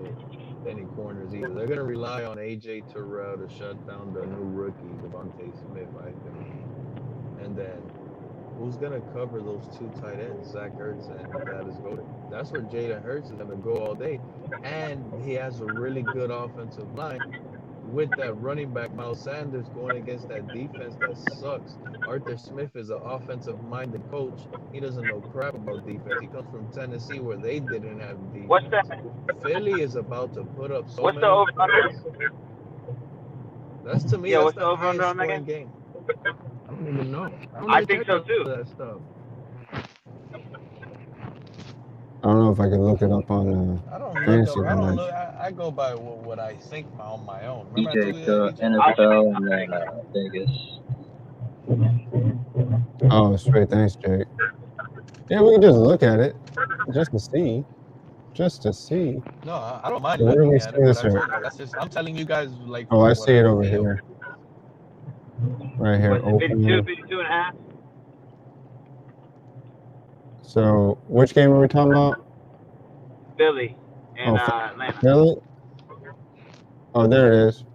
any corners either. They're gonna rely on AJ Terrell to shut down the new rookie Devontae Smith, I think. And then who's gonna cover those 2 tight ends, Zach Ertz and Dallas Goedert? That's where Jalen Hurts is gonna go all day, and he has a really good offensive line. With that running back, Miles Sanders, going against that defense that sucks. Arthur Smith is an offensive-minded coach. He doesn't know crap about defense. He comes from Tennessee where they didn't have defense. What's that? Philly is about to put up so What's many the over points. That's to me. Yeah, that's what's the the over highest on that scoring game? I don't even know. I think so too. That stuff. I don't know if I could look it up on I don't look fantasy. up. I don't look. I go by what I think on my own. Remember I told you EJ, that, EJ? NFL and then Vegas. Oh, sweet. Thanks, Jake. Yeah, we can just look at it just to see. No, I don't mind So where do looking we at see it, but this I here? told you, that's just. I'm telling you guys like. Oh, I what see it over feel. here. Right here, Was it 52, open. 52 and a half? So, which game are we talking about? Philly and Atlanta. Philly? Oh, there it is.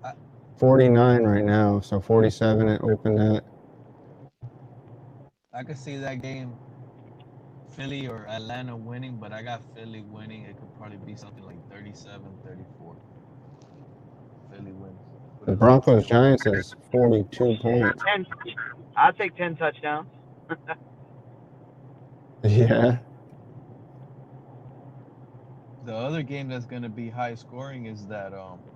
49 right now, so 47 it opened at. I could see that game, Philly or Atlanta winning, but I got Philly winning. It could probably be something like 37-34. Philly wins. The Broncos Giants is 42 points. I'll take 10 touchdowns. Yeah. The other game that's going to be high scoring is that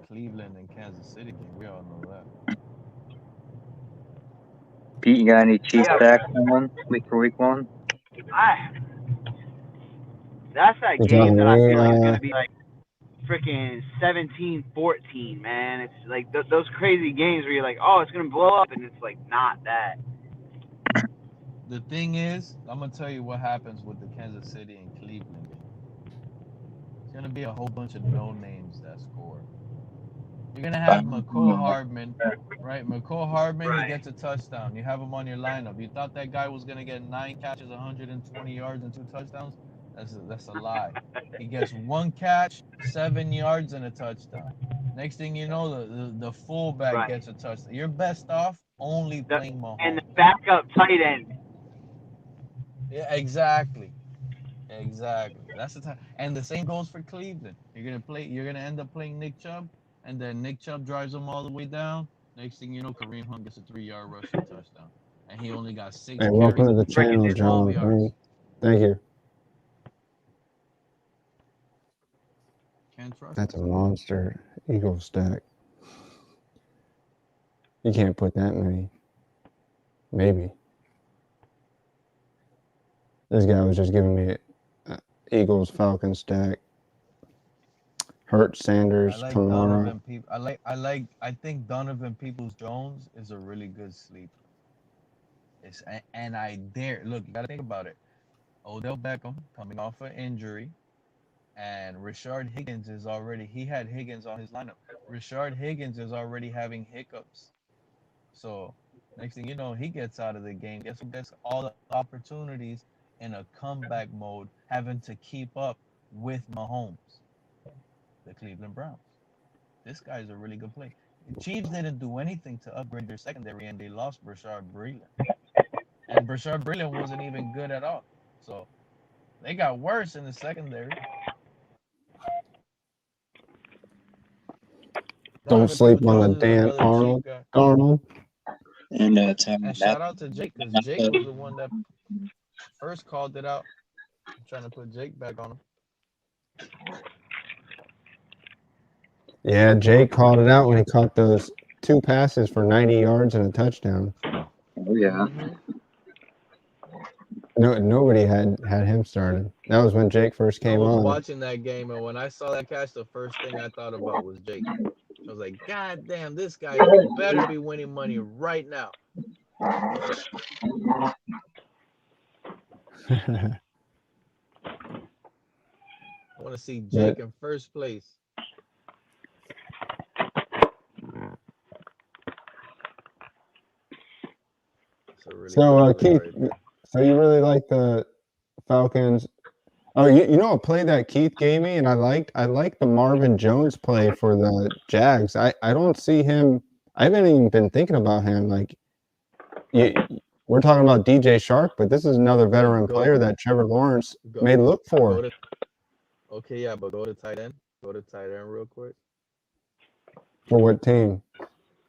Cleveland and Kansas City game. We all know that. Pete, you got any Chiefs back on week 1? That's that game that I feel like is going to be like freaking 17-14, man. It's like those crazy games where you're like, oh, it's gonna blow up, and it's like not that. The thing is, I'm gonna tell you what happens with the Kansas City and Cleveland game. It's gonna be a whole bunch of no names that score. You're gonna have McCall Hardman, right? McCall Hardman, he gets a touchdown. You have him on your lineup. You thought that guy was gonna get 9 catches, 120 yards, and 2 touchdowns? That's a lie. He gets 1 catch, 7 yards, and a touchdown. Next thing you know, the fullback gets a touchdown. You're best off only playing Mahomes. And the backup tight end. Yeah, exactly. That's the time. And the same goes for Cleveland. You're gonna end up playing Nick Chubb, and then Nick Chubb drives them all the way down. Next thing you know, Kareem Hunt gets a 3-yard rushing touchdown, and he only got 6 Hey, carries. welcome to the channel, 12 John. yards. Thank you. Can't trust. That's a monster Eagle stack. You can't put that many. Maybe. This guy was just giving me Eagles Falcon stack. Hurt Sanders, I like Kamara. Donovan I think Donovan Peoples-Jones is a really good sleeper. And I dare look. You gotta think about it. Odell Beckham coming off an injury, and Rashard Higgins he had Higgins on his lineup. Rashard Higgins is already having hiccups. So next thing you know, he gets out of the game. Guess who gets all the opportunities in a comeback mode, having to keep up with Mahomes? The Cleveland Browns. This guy's a really good play. The Chiefs didn't do anything to upgrade their secondary, and they lost Brashard Breeland. And Brashard Breeland wasn't even good at all. So they got worse in the secondary. Don't sleep on the Dan Arnold. And shout out to Jake, because Jake was the one that first called it out. I'm trying to put Jake back on him. Yeah, Jake called it out when he caught those 2 passes for 90 yards and a touchdown. Oh yeah. Mm-hmm. No, nobody had him started. That was when Jake first came on. I was watching that game, and when I saw that catch, the first thing I thought about was Jake. I was like, God damn, this guy better be winning money right now. I want to see Jake in first place. So, Keith, so you really like the Falcons? Oh, you know a play that Keith gave me, and I like the Marvin Jones play for the Jags. I don't see him. I haven't even been thinking about him. Like, we're talking about DJ Shark, but this is another veteran player that Trevor Lawrence may look for. Okay, yeah, but go to tight end. Go to tight end real quick. For what team?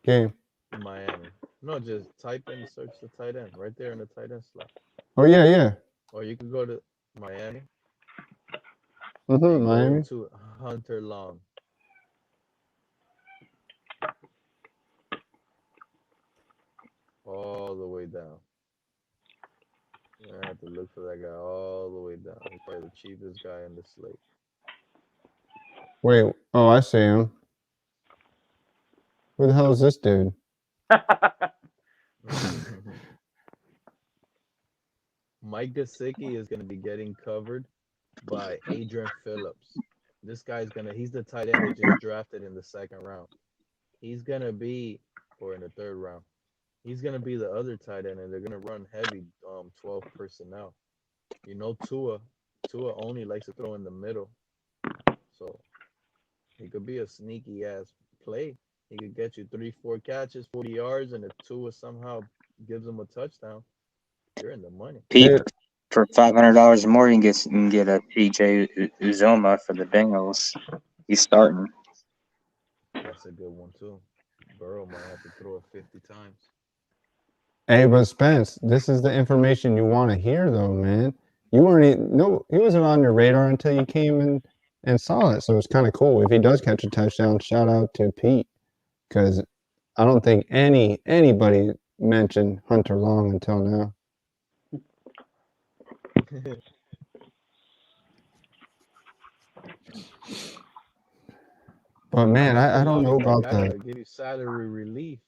Game. Miami. No, just type in, search the tight end right there in the tight end slot. Oh yeah. Or you can go to Miami. Miami. To Hunter Long. All the way down. I have to look for that guy all the way down. He's probably the cheapest guy in the slate. Wait, oh, I see him. Who the hell is this dude? Mike Gesicki is going to be getting covered by Adrian Phillips. This guy's he's the tight end they just drafted in the 2nd round. He's going to be, or in the 3rd round, he's going to be the other tight end, and they're going to run heavy 12 personnel. You know, Tua only likes to throw in the middle. So he could be a sneaky ass play. He could get you 3-4 catches, 40 yards, and if Tua somehow gives him a touchdown, you're in the money. Pete, for $500 more, you can get a PJ Uzoma for the Bengals. He's starting. That's a good one too. Burrow might have to throw it 50 times. Hey, but Spence, this is the information you want to hear, though, man. You weren't he wasn't on your radar until you came in and saw it. So it's kind of cool. If he does catch a touchdown, shout out to Pete, because I don't think anybody mentioned Hunter Long until now. But man, That's the I don't know longest about I got. the. Give you salary relief.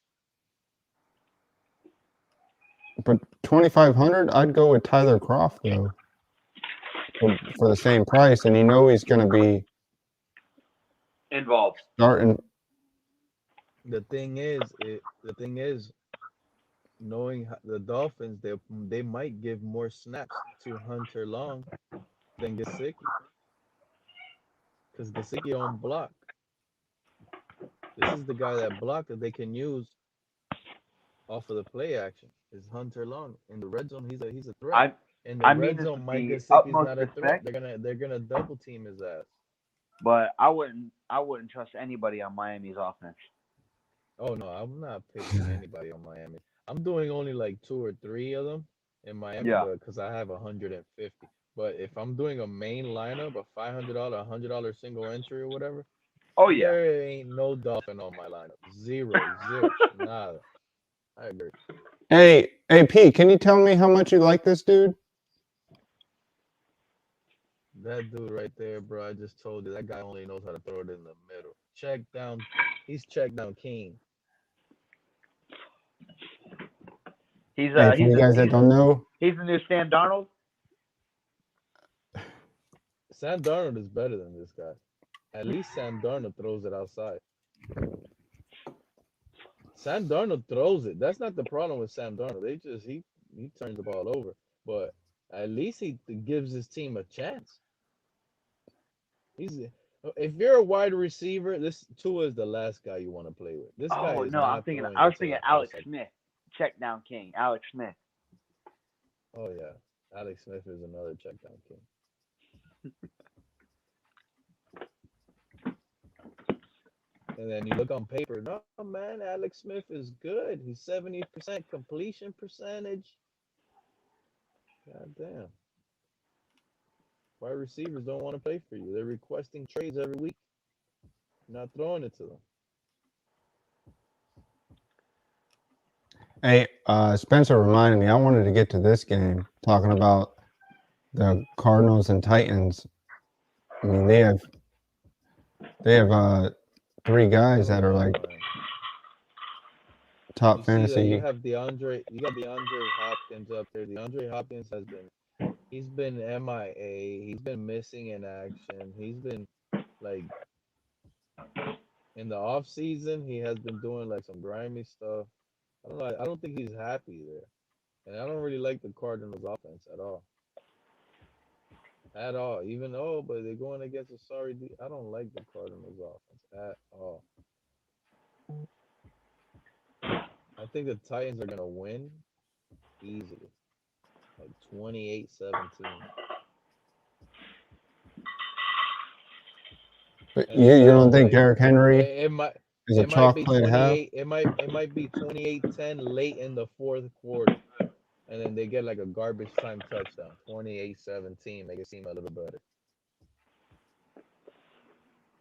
But 2,500, I'd go with Tyler Croft though, for the same price, and he's going to be Involved. starting. The thing is, knowing the Dolphins, they might give more snaps to Hunter Long than Gesicki, because Gesicki don't block. This is the guy that blocked that they can use off of the play action. Is Hunter Long in the red zone? He's a threat. In the I mean red this zone, with Mike the Gesicki's utmost not a threat. respect, They're gonna double team his ass. but I wouldn't trust anybody on Miami's offense. Oh no, I'm not picking anybody on Miami. I'm doing only like 2 or 3 of them in Miami, Yeah. but because I have 150. But if I'm doing a main lineup, a $500, $100 single entry or whatever, Oh yeah. there ain't no Dolphin on my lineup. Zero, zilch, nada. I agree. Hey, P, can you tell me how much you like this dude? That dude right there, bro. I just told you that guy only knows how to throw it in the middle. Check down. He's check down king. He's Hey, for you guys that don't know, he's the new Sam Darnold. Sam Darnold is better than this guy. At least Sam Darnold throws it outside. Sam Darnold throws it. That's not the problem with Sam Darnold. He turns the ball over, but at least he gives his team a chance. If you're a wide receiver, this Tua is the last guy you want to play with. This guy is No, not I was to thinking the Alex outside. Smith, check down king. Alex Smith. Oh yeah, Alex Smith is another check down king. And then you look on paper, no man, Alex Smith is good. He's 70% completion percentage. God damn. Wide receivers don't want to play for you. They're requesting trades every week. You're not throwing it to them. hey, Spencer reminded me, I wanted to get to this game, talking about the Cardinals and Titans. I mean, they have 3 guys that are like top You see fantasy. that you got DeAndre Hopkins up there. DeAndre Hopkins he's been MIA. He's been missing in action. He's been like in the off season, he has been doing like some grimy stuff. I don't know. I don't think he's happy there. And I don't really like the Cardinals offense at all. At all. Even though, but they're going against a sorry I don't like the Cardinals offense at all. I think the Titans are going to win easily. Like 28-17. But you don't think like, Derrick Henry it might is a it might chalk be play to have? 28 it might be 28-10 late in the fourth quarter. And then they get like a garbage time touchdown. 28-17, make it seem a little better.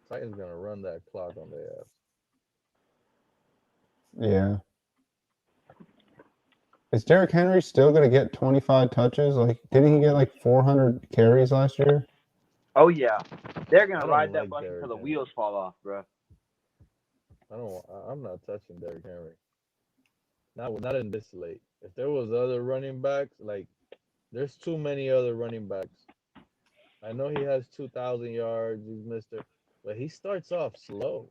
Titans going to run that clock on their ass. Yeah. Is Derrick Henry still going to get 25 touches? Like, didn't he get like 400 carries last year? Oh yeah, they're gonna I don't ride that like bus Derrick until the Henry. wheels fall off, bro. I'm not touching Derrick Henry. Not in this late. If there was other running backs, like there's too many other running backs. I know he has 2,000 yards. He's Mister, but he starts off slow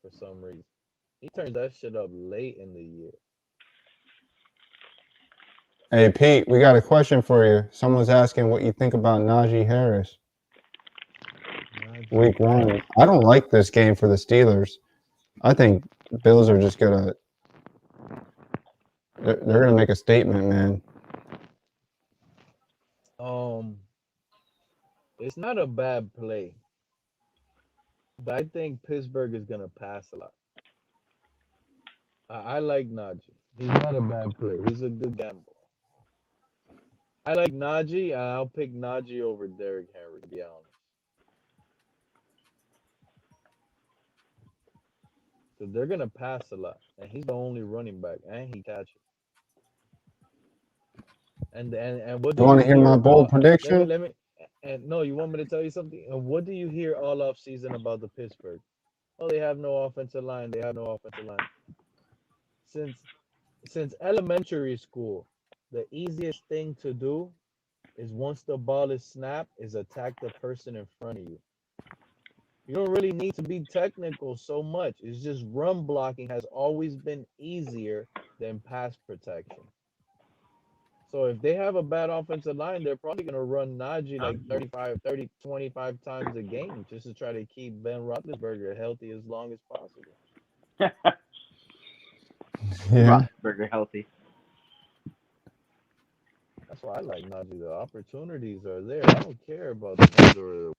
for some reason. He turns that shit up late in the year. Hey, Pete, we got a question for you. Someone's asking what you think about Najee Harris. Week 1. I don't like this game for the Steelers. I think the Bills are just going to – they're going to make a statement, man. It's not a bad play, but I think Pittsburgh is gonna pass a lot. I like Najee. He's not a bad play. He's a good gamble. I like Najee, and I'll pick Najee over Derrick Henry, to be honest. So they're gonna pass a lot, and he's the only running back, and he catches. And what do You want you to hear my hear? bold prediction? Let me. And no, you want me to tell you something? And what do you hear all off season about the Pittsburgh? Oh, they have no offensive line. They have no offensive line. Since since elementary school, the easiest thing to do is once the ball is snapped, is attack the person in front of you. You don't really need to be technical so much. It's just run blocking has always been easier than pass protection. So if they have a bad offensive line, they're probably going to run Najee like 25 times a game just to try to keep Ben Roethlisberger healthy as long as possible. Yeah. Roethlisberger healthy. That's why I like Najee. The opportunities are there. I don't care about the under or the.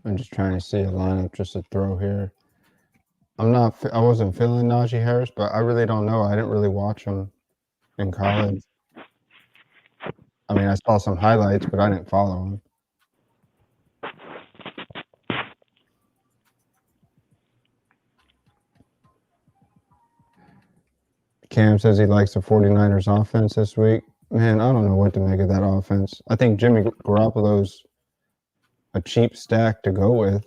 I'm just trying to see a lineup just to throw here. I wasn't feeling Najee Harris, but I really don't know. I didn't really watch him in college. I mean, I saw some highlights, but I didn't follow him. Cam says he likes the 49ers offense this week. Man, I don't know what to make of that offense. I think Jimmy Garoppolo's a cheap stack to go with.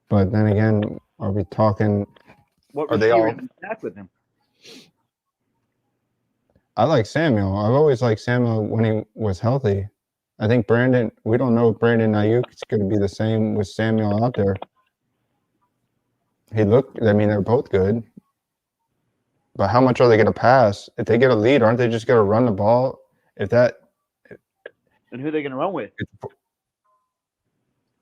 But then again, are we talking? What Are they all? receivers you stack with him? I like Samuel. I've always liked Samuel when he was healthy. I think Brandon. We don't know if Brandon Ayuk is going to be the same with Samuel out there. He looked. I mean, they're both good. But how much are they going to pass? If they get a lead, aren't they just going to run the ball? If that. And who are they going to run with?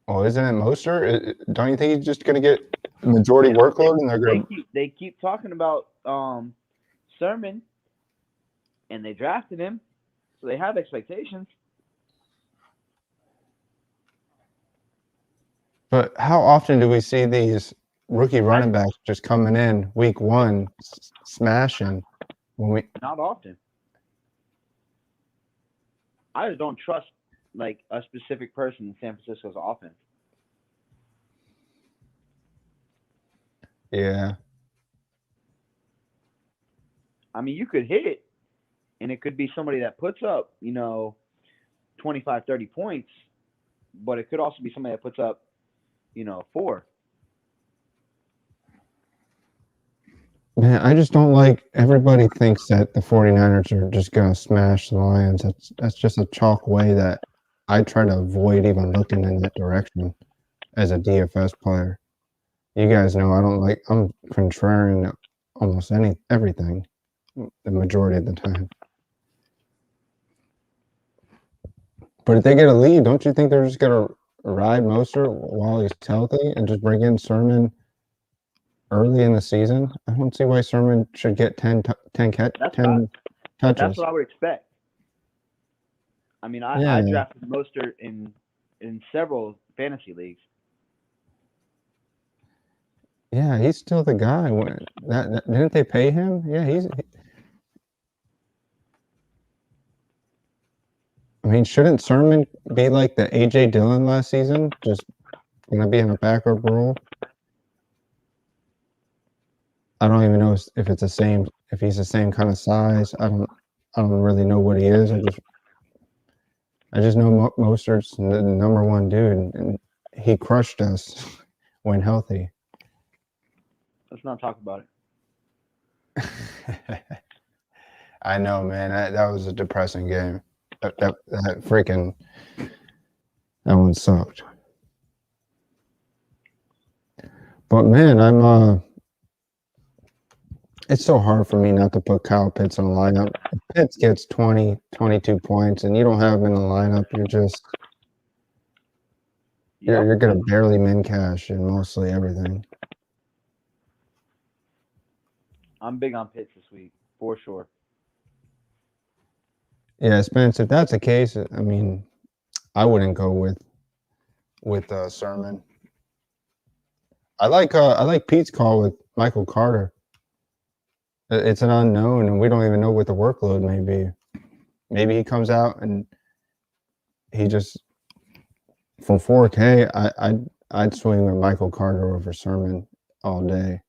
Oh, isn't it Mostert? Don't you think he's just going to get the majority workload and they're going to? They keep talking about Sermon, and they drafted him, so they have expectations. But how often do we see these rookie running backs just coming in week one, smashing? Not often. I just don't trust like a specific person in San Francisco's offense. Yeah. I mean, you could hit it, and it could be somebody that puts up, 25, 30 points, but it could also be somebody that puts up, 4. Man, I just don't like everybody thinks that the 49ers are just going to smash the Lions. That's just a chalk way that I try to avoid even looking in that direction as a DFS player. You guys know I'm contrarian to almost everything the majority of the time. But if they get a lead, don't you think they're just going to ride Mostert while he's healthy and just bring in Sermon early in the season? I don't see why Sermon should get 10 touches. That's what I would expect. I mean, I drafted Mostert in several fantasy leagues. Yeah, he's still the guy. Didn't they pay him? Yeah, I mean, shouldn't Sermon be like the A.J. Dillon last season? Just going to be in a backup role? I don't even know if it's the same. If he's the same kind of size, I don't really know what he is. I just know Mostert's the number one dude, and he crushed us when healthy. Let's not talk about it. I know, man. That was a depressing game. That freaking that one sucked. But man, it's so hard for me not to put Kyle Pitts in the lineup. If Pitts gets 20, 22 points and you don't have him in the lineup, you're gonna barely min cash in mostly everything. I'm big on Pitts this week, for sure. Yeah, Spence, if that's the case, I mean, I wouldn't go with Sermon. I like Pete's call with Michael Carter. It's an unknown, and we don't even know what the workload may be. Maybe he comes out and he just for 4K. I'd swing with Michael Carter over Sermon. all day.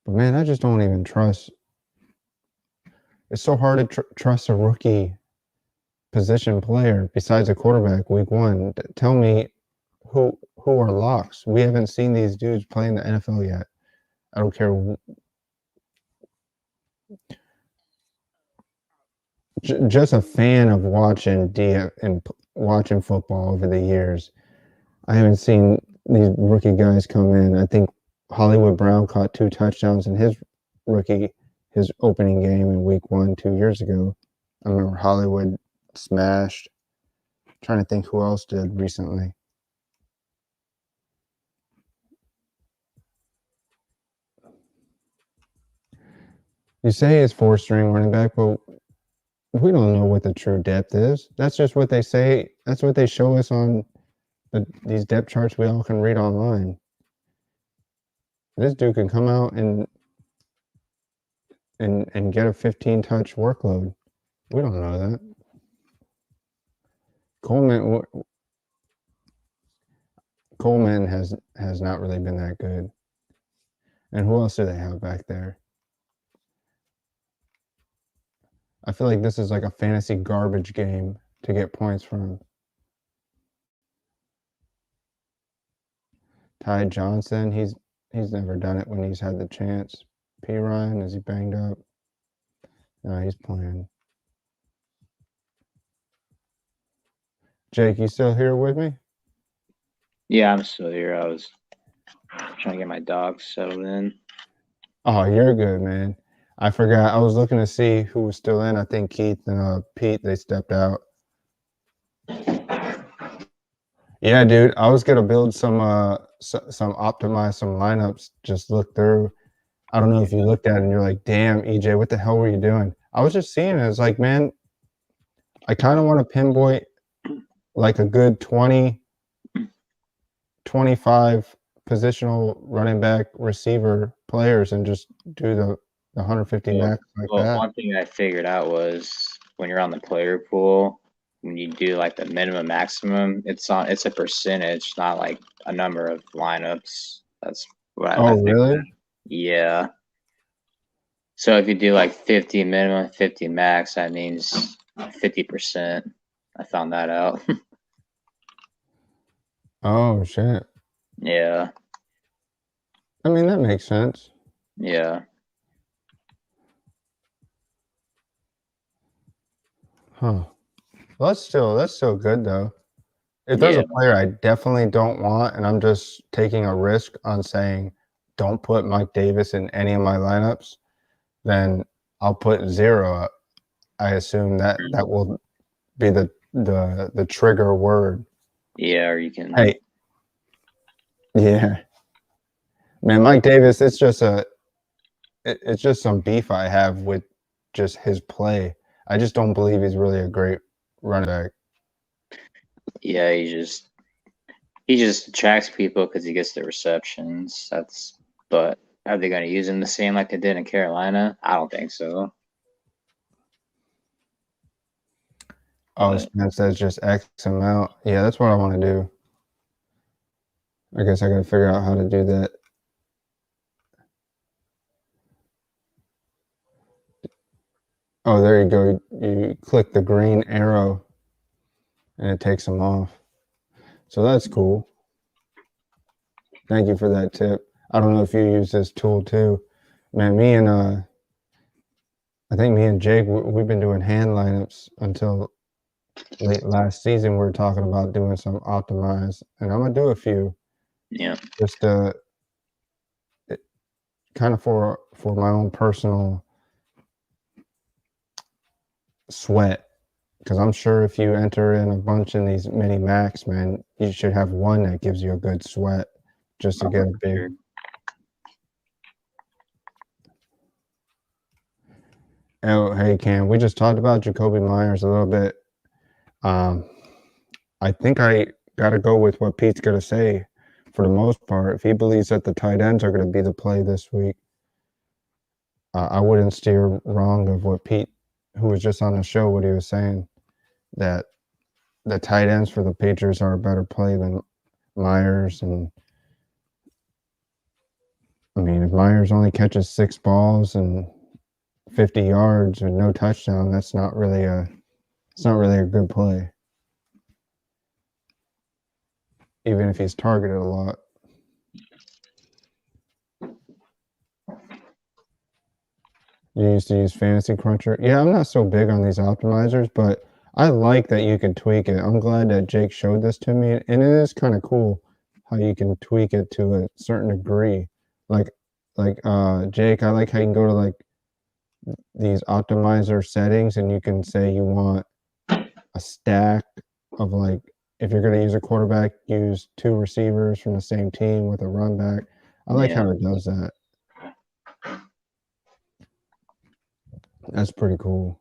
But man, I just don't even trust. It's so hard to trust a rookie position player besides a quarterback week one. Tell me who are locks. We haven't seen these dudes play in the NFL yet. I don't care. Just a fan of watching and watching football over the years. I haven't seen these rookie guys come in. I think Hollywood Brown caught 2 touchdowns in his opening game in week 1 2 years ago. I remember Hollywood smashed. I'm trying to think who else did recently. You say it's 4-string running back, but we don't know what the true depth is. That's just what they say. That's what they show us on these depth charts we all can read online. This dude can come out and get a 15-touch workload. We don't know that. Coleman has not really been that good. And who else do they have back there? I feel like this is like a fantasy garbage game to get points from. Ty Johnson, he's never done it when he's had the chance. P. Ryan, is he banged up? No, he's playing. Jake, you still here with me? Yeah, I'm still here. I was trying to get my dog settled in. Oh, you're good, man. I forgot. I was looking to see who was still in. I think Keith and Pete, they stepped out. Yeah, dude. I was gonna build some optimize some lineups. Just look through. I don't know if you looked at it and you're like, damn, EJ, what the hell were you doing? I was just seeing it. It's like, man, I kind of want to pinpoint like a good 20, 25 positional running back receiver players and just do the 150 max like that. One thing I figured out was when you're on the player pool, when you do like the minimum maximum, it's a percentage, not like a number of lineups. That's what I figured really? out. Yeah. So if you do like 50 minimum, 50 max, that means 50%. I found that out. Oh shit. Yeah. I mean, that makes sense. Yeah. Huh. Well, that's still good though. If there's a player I definitely don't want, and I'm just taking a risk on saying don't put Mike Davis in any of my lineups, then I'll put 0 up. I assume that will be the trigger word. Yeah, or you can. Hey. Yeah. Man, Mike Davis, it's just some beef I have with just his play. I just don't believe he's really a great running back. Yeah, he just attracts people because he gets the receptions. But are they going to use him the same like they did in Carolina? I don't think so. Oh, Spence says just X him out. Yeah, that's what I want to do. I guess I got to figure out how to do that. Oh, there you go. You click the green arrow and it takes them off. So that's cool. Thank you for that tip. I don't know if you use this tool too. Man, I think me and Jake, we've been doing hand lineups until late last season. We were talking about doing some optimize, and I'm going to do a few. Yeah. Just kind of for my own personal sweat. Because I'm sure if you enter in a bunch in these mini max, man, you should have one that gives you a good sweat just to get a big. Sure. Oh, hey, Cam, we just talked about Jacoby Myers a little bit. I think I got to go with what Pete's going to say for the most part. If he believes that the tight ends are going to be the play this week, I wouldn't steer wrong of what Pete, who was just on the show, what he was saying, that the tight ends for the Patriots are a better play than Myers, and I mean, if Myers only catches 6 balls and 50 yards with no touchdown, it's not really a good play. Even if he's targeted a lot. You used to use Fantasy Cruncher. Yeah, I'm not so big on these optimizers, but I like that you can tweak it. I'm glad that Jake showed this to me, and it is kind of cool how you can tweak it to a certain degree. Like Jake, I like how you can go to like these optimizer settings, and you can say you want a stack of like, if you're going to use a quarterback, use 2 receivers from the same team with a run back. I like how it does that. That's pretty cool.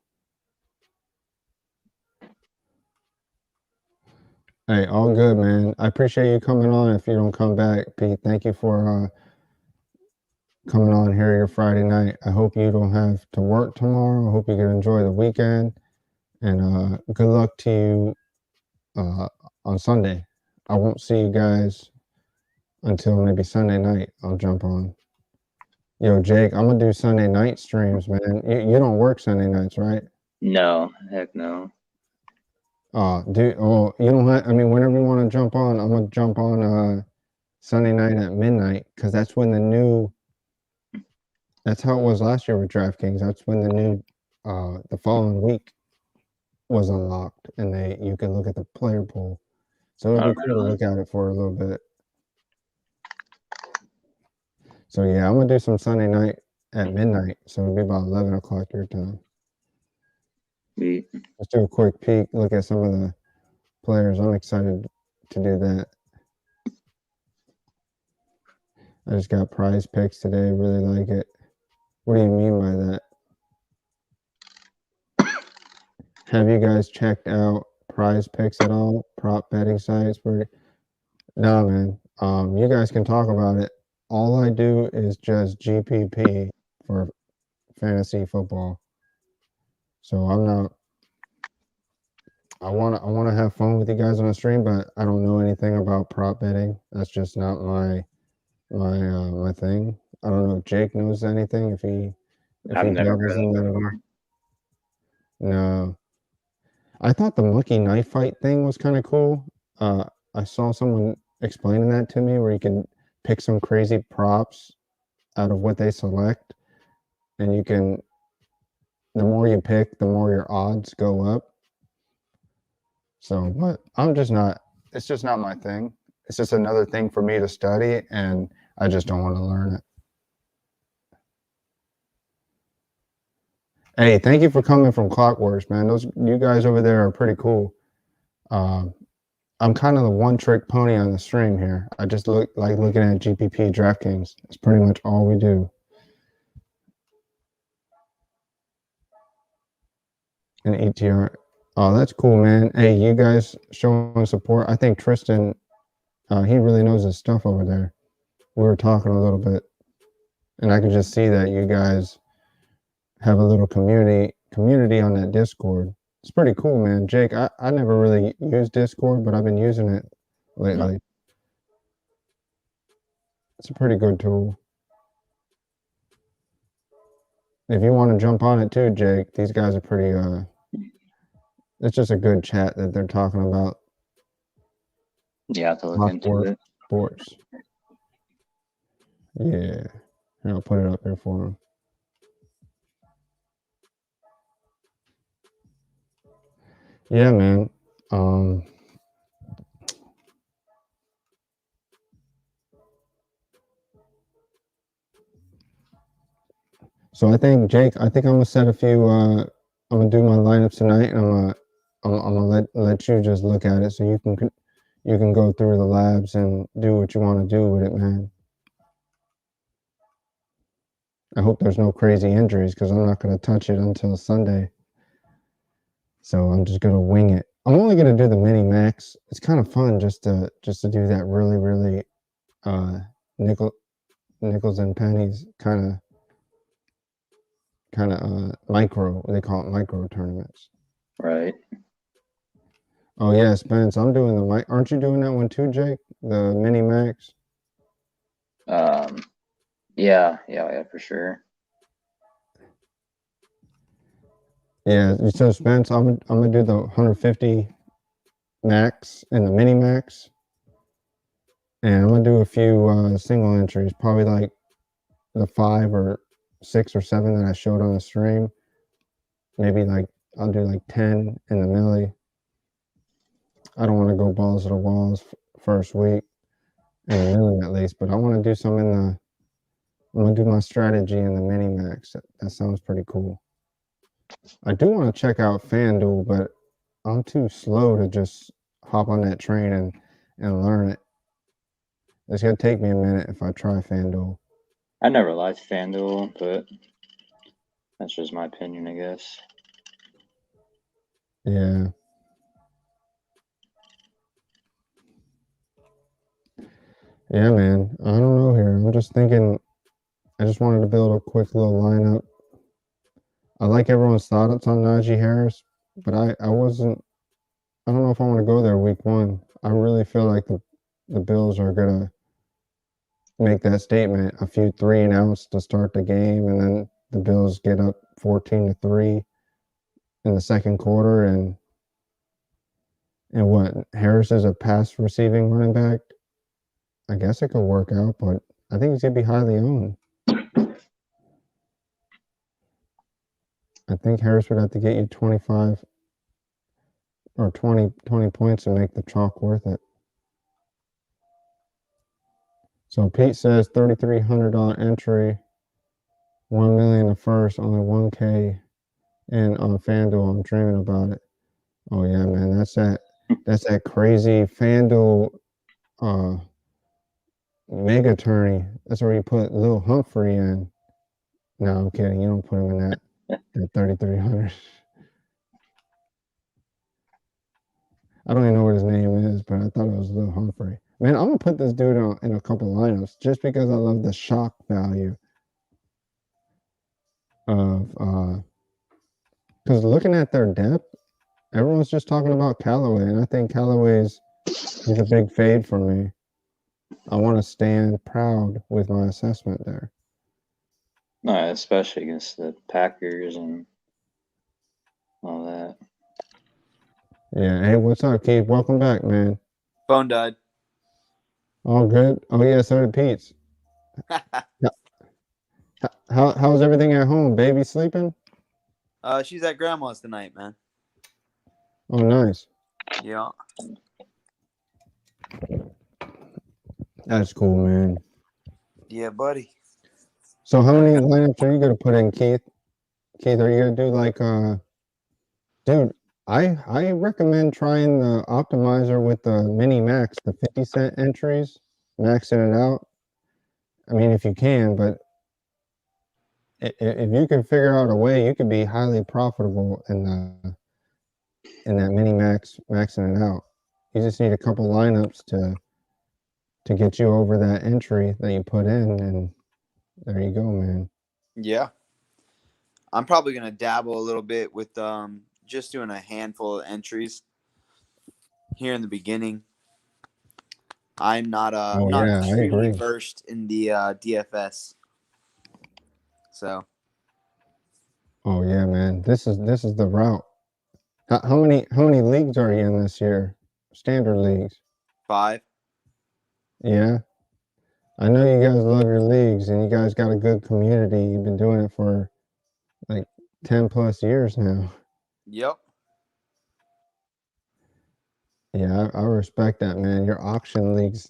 Hey, all good, man. I appreciate you coming on. If you don't come back, Pete, thank you for coming on here your Friday night. I hope you don't have to work tomorrow. I hope you can enjoy the weekend. And good luck to you on Sunday. I won't see you guys until maybe Sunday night. I'll jump on. Yo, Jake, I'm going to do Sunday night streams, man. You don't work Sunday nights, right? No, heck no. Dude, well, you don't have, I mean, whenever you want to jump on, I'm going to jump on Sunday night at midnight, because that's when that's how it was last year with DraftKings. That's when the new, the following week was unlocked, and you can look at the player pool. So it'll be cool to look at it for a little bit. So yeah, I'm going to do some Sunday night at midnight, so it'll be about 11 o'clock your time. Let's do a quick peek, look at some of the players. I'm excited to do that. I just got prize picks today. Really like it. What do you mean by that? Have you guys checked out prize picks at all? Prop betting sites? No, man. You guys can talk about it. All I do is just GPP for fantasy football. So I'm not. I want to have fun with you guys on the stream, but I don't know anything about prop betting. That's just not my thing. I don't know if Jake knows anything. If he dabbles in that at all. No. I thought the monkey knife fight thing was kind of cool. I saw someone explaining that to me, where you can pick some crazy props out of what they select, and you can, the more you pick, the more your odds go up. So, but I'm just not, it's just not my thing. It's just another thing for me to study, and I just don't want to learn it. Hey, thank you for coming from Clockworks, man. You guys over there are pretty cool. I'm kind of the one-trick pony on the stream here. I just like looking at GPP DraftKings. That's pretty much all we do. And ETR. Oh, that's cool, man. Hey, you guys showing support. I think Tristan, he really knows his stuff over there. We were talking a little bit, and I could just see that you guys have a little community on that Discord. It's pretty cool, man. Jake, I never really used Discord, but I've been using it lately. It's a pretty good tool. If you want to jump on it too, Jake, these guys are pretty, it's just a good chat that they're talking about. Yeah, I have to look into it. Sports. Yeah. I'll put it up here for them. Yeah, man. So I think, Jake, I'm gonna set a few. I'm gonna do my lineups tonight, and I'm gonna let you just look at it, so you can go through the labs and do what you want to do with it, man. I hope there's no crazy injuries, because I'm not gonna touch it until Sunday. So I'm just gonna wing it. I'm only gonna do the mini max. It's kind of fun just to do that really nickels and pennies kind of micro. They call it micro tournaments. Right. Oh yeah, Spence. I'm doing the mic. Aren't you doing that one too, Jake? the mini max? Yeah, for sure. Yeah. So Spence, I'm gonna do the 150 max and the mini max, and I'm gonna do a few single entries, probably like the 5 or 6 or 7 that I showed on the stream. Maybe like I'll do like 10 in the milli. I don't want to go balls to the walls first week in the milli at least, but I want to do some in the. I'm gonna do my strategy in the mini max. That sounds pretty cool. I do want to check out FanDuel, but I'm too slow to just hop on that train and learn it. It's gonna take me a minute if I try FanDuel. I never liked FanDuel, but that's just my opinion, I guess. Yeah. Yeah, man. I don't know here. I'm just thinking. I just wanted to build a quick little lineup. I like everyone's thoughts on Najee Harris, but I wasn't. I don't know if I want to go there week 1. I really feel like the Bills are gonna make that statement. A few 3-and-outs to start the game, and then the Bills get up 14-3 in the second quarter, and what Harris is a pass receiving running back. I guess it could work out, but I think he's gonna be highly owned. I think Harris would have to get you 25 or 20 points to make the chalk worth it. So Pete says $3,300 entry, 1 million the first, only 1K, and on FanDuel, I'm dreaming about it. Oh yeah, man, that's that crazy FanDuel mega tourney. That's where you put Lil Humphrey in. No, I'm kidding. You don't put him in that 3,300. I don't even know what his name is, but I thought it was Lil Humphrey. Man, I'm gonna put this dude in a couple lineups just because I love the shock value of because looking at their depth, everyone's just talking about Callaway, and I think Callaway's he's a big fade for me. I want to stand proud with my assessment there. No, especially against the Packers and all that. Yeah. Hey, what's up, Keith? Welcome back, man. Phone died. All good? Oh yeah, so did Pete's. How's everything at home? Baby sleeping? She's at grandma's tonight, man. Oh, nice. Yeah. That's cool, man. Yeah, buddy. So how many lineups are you gonna put in, Keith? Keith, are you gonna do like dude, I recommend trying the optimizer with the mini max, the 50-cent entries, maxing it out. I mean, if you can, but if you can figure out a way, you could be highly profitable in that mini max, maxing it out. You just need a couple lineups to get you over that entry that you put in, and there you go, man. Yeah. I'm probably gonna dabble a little bit with just doing a handful of entries here in the beginning. I'm not extremely versed in the DFS. So. Oh yeah, man. This is the route. How many leagues are you in this year? Standard leagues. 5. Yeah. I know you guys love your leagues and you guys got a good community. You've been doing it for like 10 plus years now. Yep. Yeah, I respect that, man. Your auction leagues,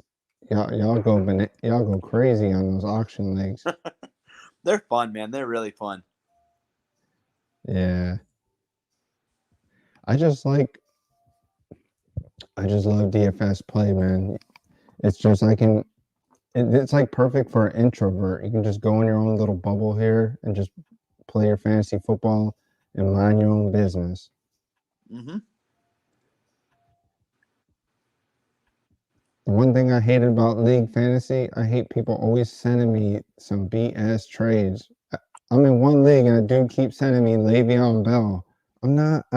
y'all go crazy on those auction leagues. They're fun, man. They're really fun. Yeah. I just love DFS play, man. It's just it's like perfect for an introvert. You can just go in your own little bubble here and just play your fantasy football and mind your own business. Mm-hmm. The one thing I hated about League Fantasy, I hate people always sending me some BS trades. I'm in one league and a dude keeps sending me Le'Veon Bell. I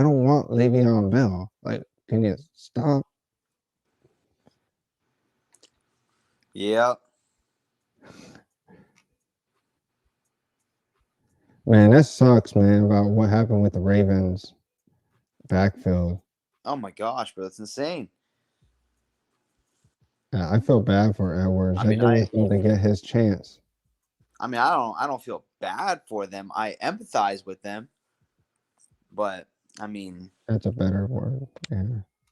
don't want Le'Veon Bell. Like, can you stop? Yeah. Man, that sucks, man, about what happened with the Ravens backfield. Oh my gosh, bro, that's insane. Yeah, I feel bad for Edwards. I I mean, didn't want him to get his chance. I don't feel bad for them. I empathize with them, but I mean, That's a better word. Yeah.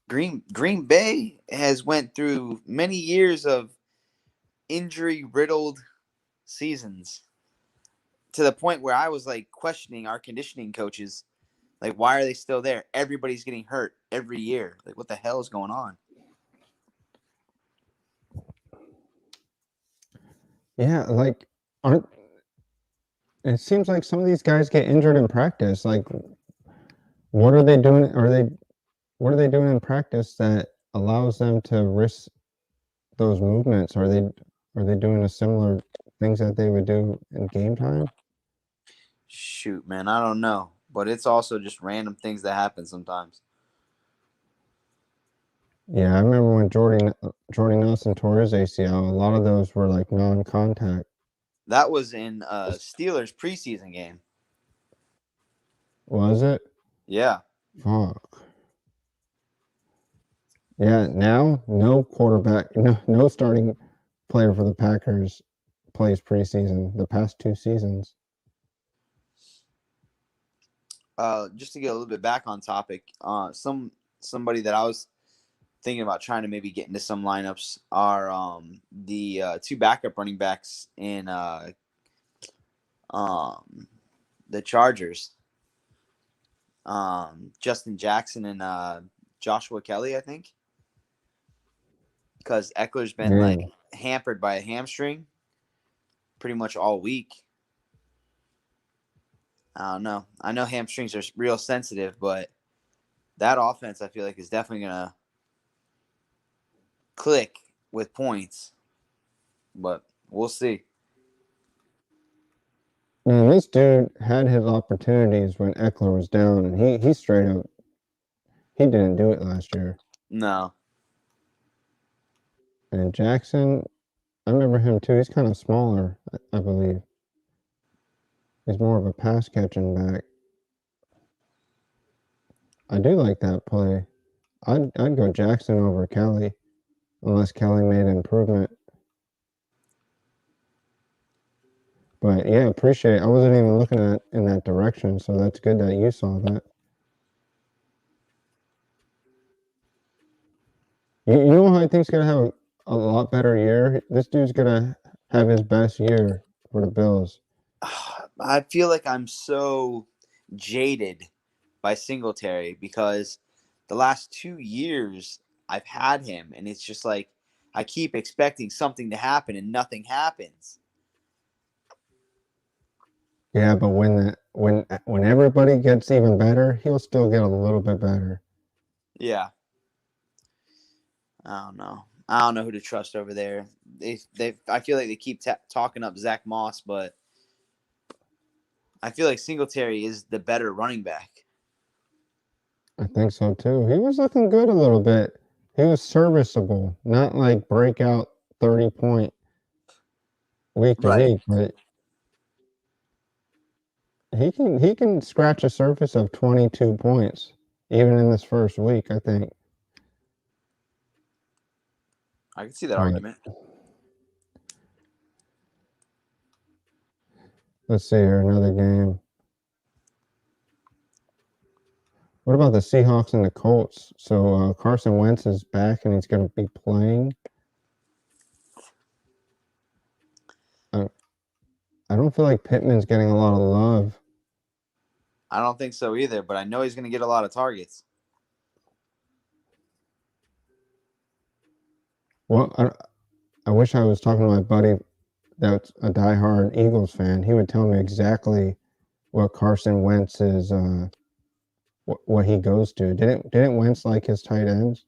Green Bay has went through many years of injury riddled seasons to the point where I was like questioning our conditioning coaches, like, why are they still there? Everybody's getting hurt every year. Like, what the hell is going on? Yeah, like aren't it seems like some of these guys get injured in practice. Like what are they doing? What are they doing in practice that allows them to risk those movements? Are they doing the similar things that they would do in game time? Shoot, man, I don't know, but it's also just random things that happen sometimes. Yeah, I remember when Jordy Nelson tore his ACL. A lot of those were like non-contact. That was in Steelers preseason game. Was it? Yeah. Fuck. Yeah. Now, no quarterback, no starting player for the Packers plays preseason. The past 2 seasons. Just to get a little bit back on topic, somebody that I was thinking about trying to maybe get into some lineups are the 2 backup running backs in the Chargers. Justin Jackson and Joshua Kelly, I think. Because Eckler's been like hampered by a hamstring pretty much all week. I don't know. I know hamstrings are real sensitive, but that offense I feel like is definitely going to click with points. But we'll see. Man, this dude had his opportunities when Eckler was down, and he straight up he didn't do it last year. No. And Jackson, I remember him too. He's kind of smaller, I believe. He's more of a pass catching back. I do like that play. I'd go Jackson over Kelly, unless Kelly made an improvement. But yeah, appreciate it. I wasn't even looking at in that direction, so that's good that you saw that. You know how I think's gonna have a lot better year? This dude's gonna have his best year for the Bills. I feel like I'm so jaded by Singletary because the last 2 years I've had him, and it's just like I keep expecting something to happen and nothing happens. Yeah, but when everybody gets even better, he'll still get a little bit better. Yeah. I don't know. I don't know who to trust over there. I feel like they keep talking up Zach Moss, but I feel like Singletary is the better running back. I think so too. He was looking good a little bit. He was serviceable, not like breakout 30-point week to week, but he can scratch a surface of 22 points even in this first week, I think. I can see that argument. Let's see here, another game. What about the Seahawks and the Colts? So Carson Wentz is back and he's going to be playing. I don't feel like Pittman's getting a lot of love. I don't think so either, but I know he's going to get a lot of targets. Well, I wish I was talking to my buddy that's a diehard Eagles fan. He would tell me exactly what Carson Wentz is, what he goes to. Didn't Wentz like his tight ends?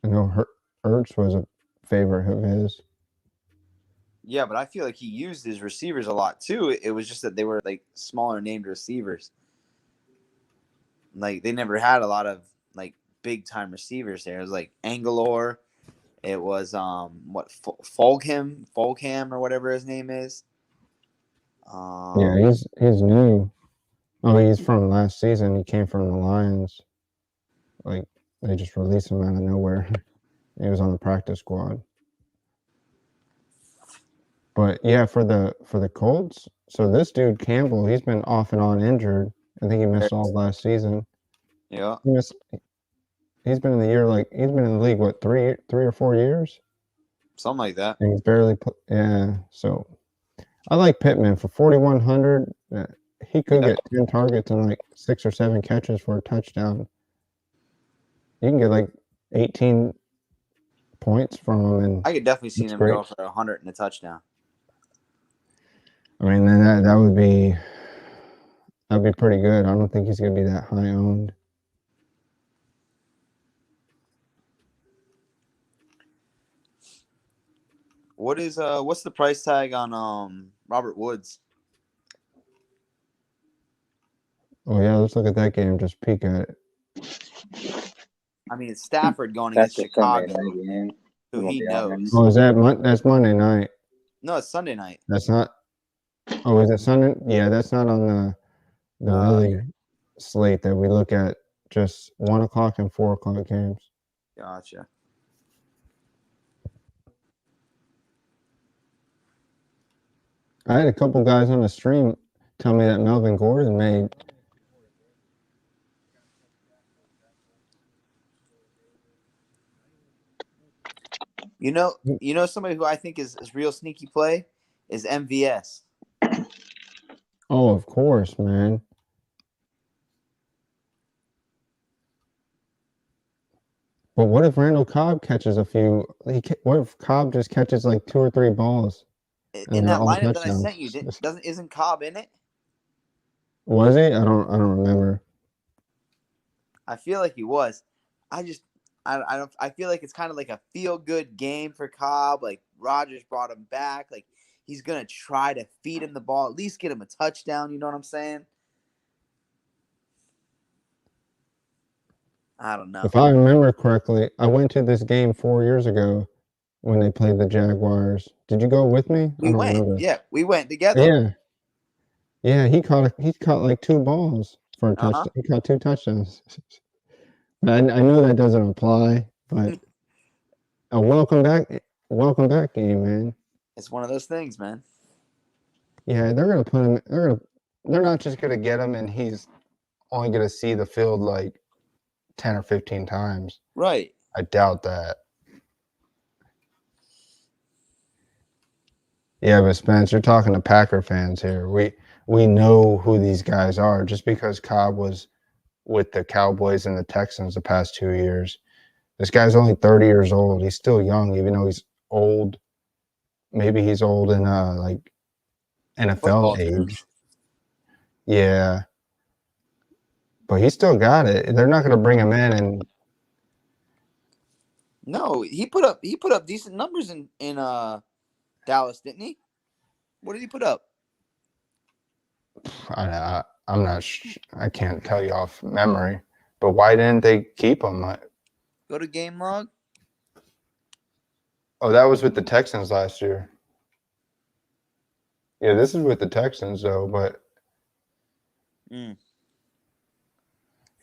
I know Ertz was a favorite of his. Yeah, but I feel like he used his receivers a lot too. It was just that they were like smaller named receivers. Like they never had a lot of like big time receivers there. It was like Angelor It was Fulgham or whatever his name is. Yeah, he's new. Oh, he's from last season. He came from the Lions. Like they just released him out of nowhere. He was on the practice squad. But yeah, for the Colts, so this dude Campbell, he's been off and on injured. I think he missed all of last season. Yeah, He's been in the league what 3 or 4 years, something like that. and he's barely yeah. So I like Pittman for 4,100. He could get 10 targets and like 6 or 7 catches for a touchdown. You can get like 18 points from him, and I could definitely see that's him great. go for 100 and a touchdown. I mean, then that'd be pretty good. I don't think he's gonna be that high owned. What's the price tag on Robert Woods? Oh yeah, let's look at that game. Just peek at it. I mean, it's Stafford going That's against the Sunday Chicago, night game. who We'll he be knows. honest. Oh, that's Monday night? No, it's Sunday night. That's not. Oh, is it Sunday? Yeah, that's not on the Millie slate that we look at. Just 1 o'clock and 4 o'clock games. Gotcha. I had a couple guys on the stream tell me that Melvin Gordon made. You know somebody who I think is real sneaky play is MVS. Oh, of course, man. But what if Randall Cobb catches a few? What if Cobb just catches like 2 or 3 balls? In that lineup that I sent you, isn't Cobb in it? Was he? I don't remember. I feel like he was. I feel like it's kind of like a feel good game for Cobb. Like Rodgers brought him back. Like he's gonna try to feed him the ball, at least get him a touchdown. You know what I'm saying? I don't know. If I remember correctly, I went to this game 4 years ago when they played the Jaguars. Did you go with me? We went. Remember. Yeah, we went together. Yeah. He caught like 2 balls for a touchdown. He caught 2 touchdowns. I know that doesn't apply, but a welcome back game, man. It's one of those things, man. Yeah, they're gonna put him. They're not just gonna get him, and he's only gonna see the field like 10 or 15 times. Right. I doubt that. Yeah, but Spence, you're talking to Packer fans here. We know who these guys are. Just because Cobb was with the Cowboys and the Texans the past 2 years, this guy's only 30 years old. He's still young, even though he's old. Maybe he's old in like NFL age. Yeah, but he still got it. They're not going to bring him in and. No, he put up decent numbers in Dallas, didn't he? What did he put up? I'm not. I can't tell you off memory. But why didn't they keep him? Go to game log. Oh, that was with the Texans last year. Yeah, this is with the Texans though. But he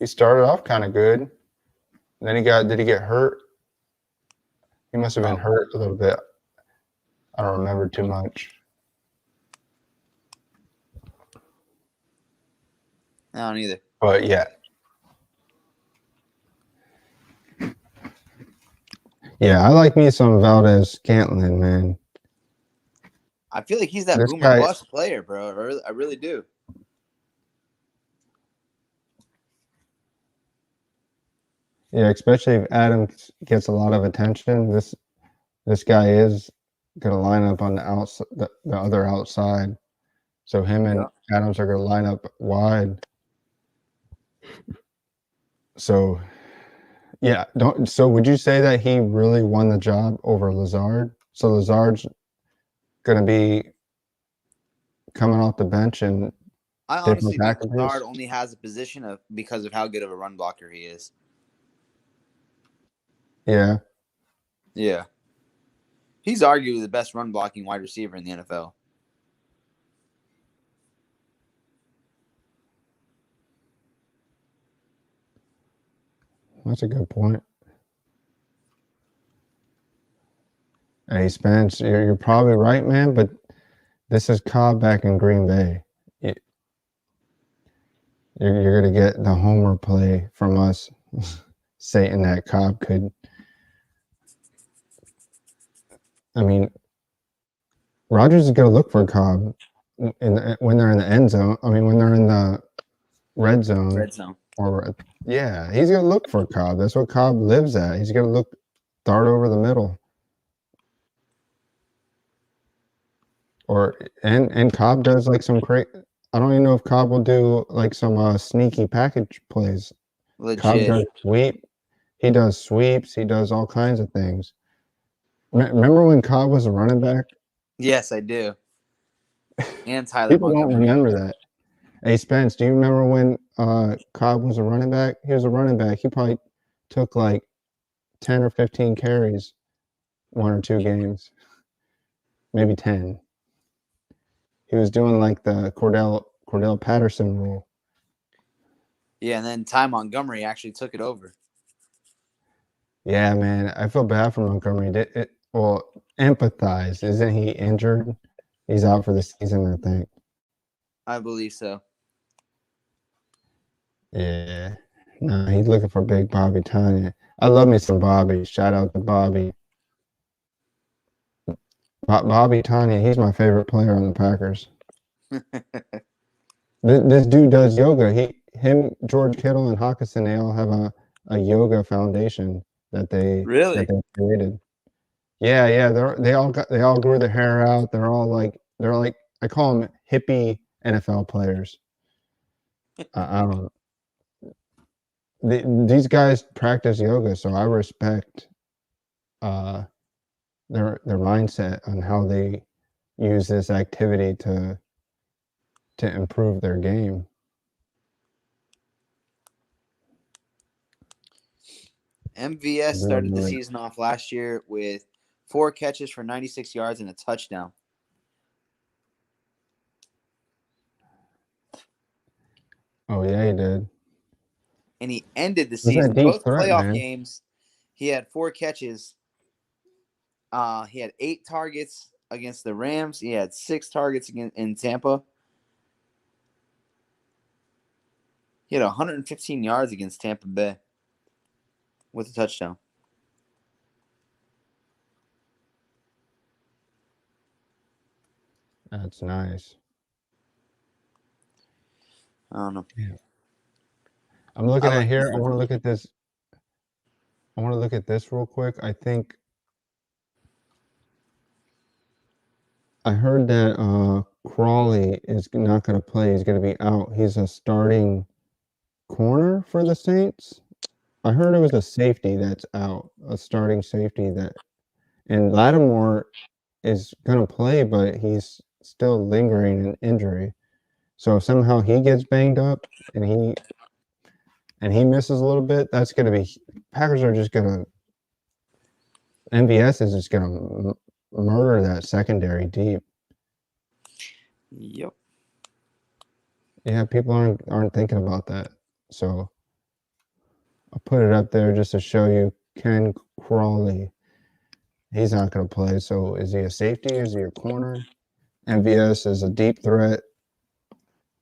started off kind of good. Then did he get hurt? He must have been hurt a little bit. I don't remember too much. I don't either. But yeah. Yeah, I like me some Valdez-Scantling, man. I feel like he's that boom or bust player, bro. I really do. Yeah, especially if Adams gets a lot of attention. This guy is gonna line up on the outside, the other outside. So him and Adams are gonna line up wide. So yeah, so would you say that he really won the job over Lazard? So Lazard's gonna be coming off the bench, and I honestly think Lazard only has a position because of how good of a run blocker he is. Yeah. Yeah. He's arguably the best run blocking wide receiver in the NFL. That's a good point. Hey, Spence, you're probably right, man, but this is Cobb back in Green Bay. You're going to get the homer play from us, saying that Cobb could. I mean, Rodgers is going to look for Cobb when they're in the end zone. I mean, when they're in the red zone. Red zone. Yeah, he's going to look for Cobb. That's what Cobb lives at. He's going to dart over the middle. And Cobb does like some great. I don't even know if Cobb will do like some sneaky package plays. Legit. Cobb does sweep. He does sweeps. He does all kinds of things. Remember when Cobb was a running back? Yes, I do. And Tyler People Montgomery. don't remember that. Hey, Spence, do you remember when Cobb was a running back? He was a running back. He probably took like 10 or 15 carries, 1 or 2 games, maybe 10. He was doing like the Cordell Patterson rule. Yeah, and then Ty Montgomery actually took it over. Yeah, man, I feel bad for Montgomery. Empathize. Isn't he injured? He's out for the season, I think. I believe so. Yeah. No, he's looking for big Bobby Tanya. I love me some Bobby. Shout out to Bobby. Bobby Tanya, he's my favorite player on the Packers. This dude does yoga. Him, George Kittle, and Hawkinson, they all have a yoga foundation that they created. Yeah. They all grew their hair out. They're like I call them hippie NFL players. I don't know. These guys practice yoga, so I respect their mindset on how they use this activity to improve their game. MVS started the season off last year with 4 catches for 96 yards and a touchdown. Oh, yeah, he did. And he ended the season, both playoff games, he had 4 catches. He had 8 targets against the Rams. He had 6 targets in Tampa. He had 115 yards against Tampa Bay with a touchdown. That's nice. I don't know. Yeah. I'm looking at here. I want to look at this. I want to look at this real quick. I think I heard that Crawley is not going to play. He's going to be out. He's a starting corner for the Saints. I heard it was a safety that's out, a starting safety and Lattimore is going to play, but he's still lingering an injury. So if somehow he gets banged up and he misses a little bit, that's going to be Packers are just going to MVS is just going to murder that secondary deep. Yep. Yeah, people aren't thinking about that. So I'll put it up there just to show you Ken Crawley. He's not going to play. So is he a safety? Is he a corner? MVS is a deep threat.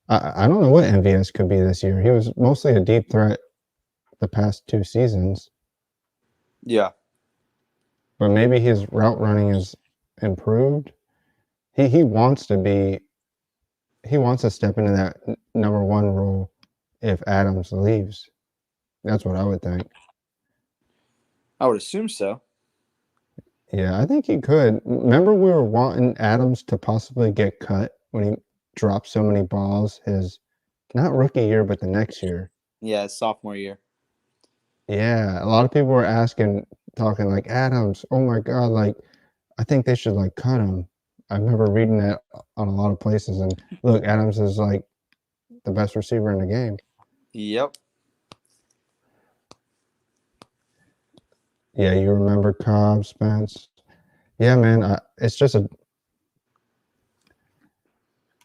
I don't know what MVS could be this year. He was mostly a deep threat the past 2 seasons. Yeah. But maybe his route running is improved. He wants to step into that number 1 role if Adams leaves. That's what I would think. I would assume so. Yeah, I think he could. Remember we were wanting Adams to possibly get cut when he dropped so many balls his not rookie year, but the next year. Yeah, his sophomore year. Yeah, a lot of people were talking like Adams, oh my God, like I think they should like cut him. I remember reading that on a lot of places, and look, Adams is like the best receiver in the game. Yep. Yeah, you remember Cobb, Spence? Yeah, man. It's just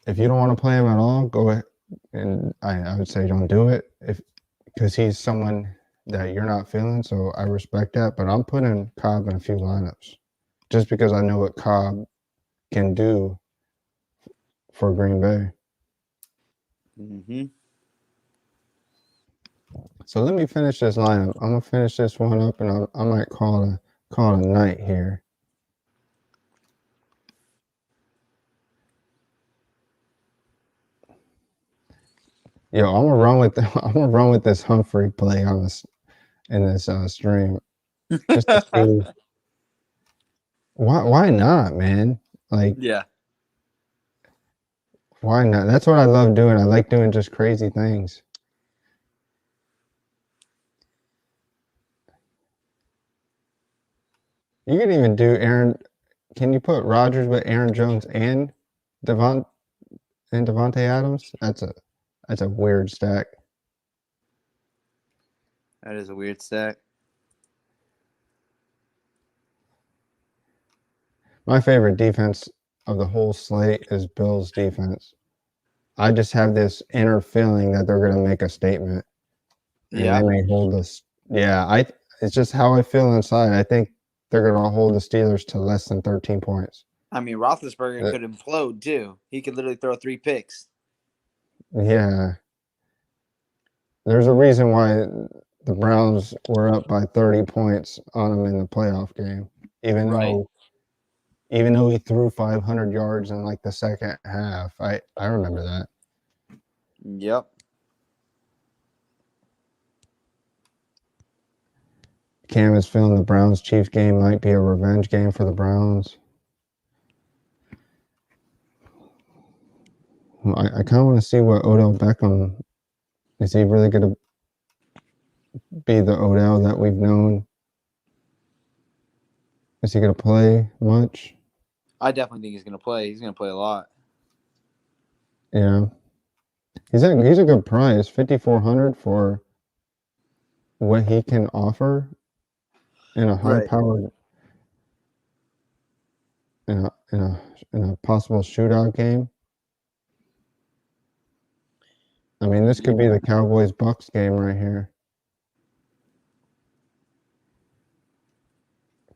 if you don't want to play him at all, go ahead. And I would say don't do it because he's someone that you're not feeling. So I respect that. But I'm putting Cobb in a few lineups just because I know what Cobb can do for Green Bay. Mm-hmm. So let me finish this lineup. I'm gonna finish this one up, and I might call it a night here. Yo, I'm gonna run with this Humphrey play on this in this stream just to see why not, man? Like, Yeah. why not? That's what I love doing. I like doing just crazy things. You can even do Aaron. Can you put Rodgers with Aaron Jones and Devontae Adams? That's a weird stack. That is a weird stack. My favorite defense of the whole slate is Bills defense. I just have this inner feeling that they're going to make a statement, and Yeah. they may hold us. Yeah, it's just how I feel inside. I think they're going to hold the Steelers to less than 13 points. I mean, Roethlisberger could implode too. He could literally throw 3 picks. Yeah. There's a reason why the Browns were up by 30 points on him in the playoff game, even though he threw 500 yards in like the second half. I remember that. Yep. Cam is feeling the Browns-Chiefs game might be a revenge game for the Browns. I kind of want to see what Odell Beckham is. He really going to be the Odell that we've known? Is he going to play much? I definitely think he's going to play. He's going to play a lot. Yeah. He's a good price, $5,400 for what he can offer in a high-powered in a possible shootout game. I mean, this could be the Cowboys-Bucks game right here.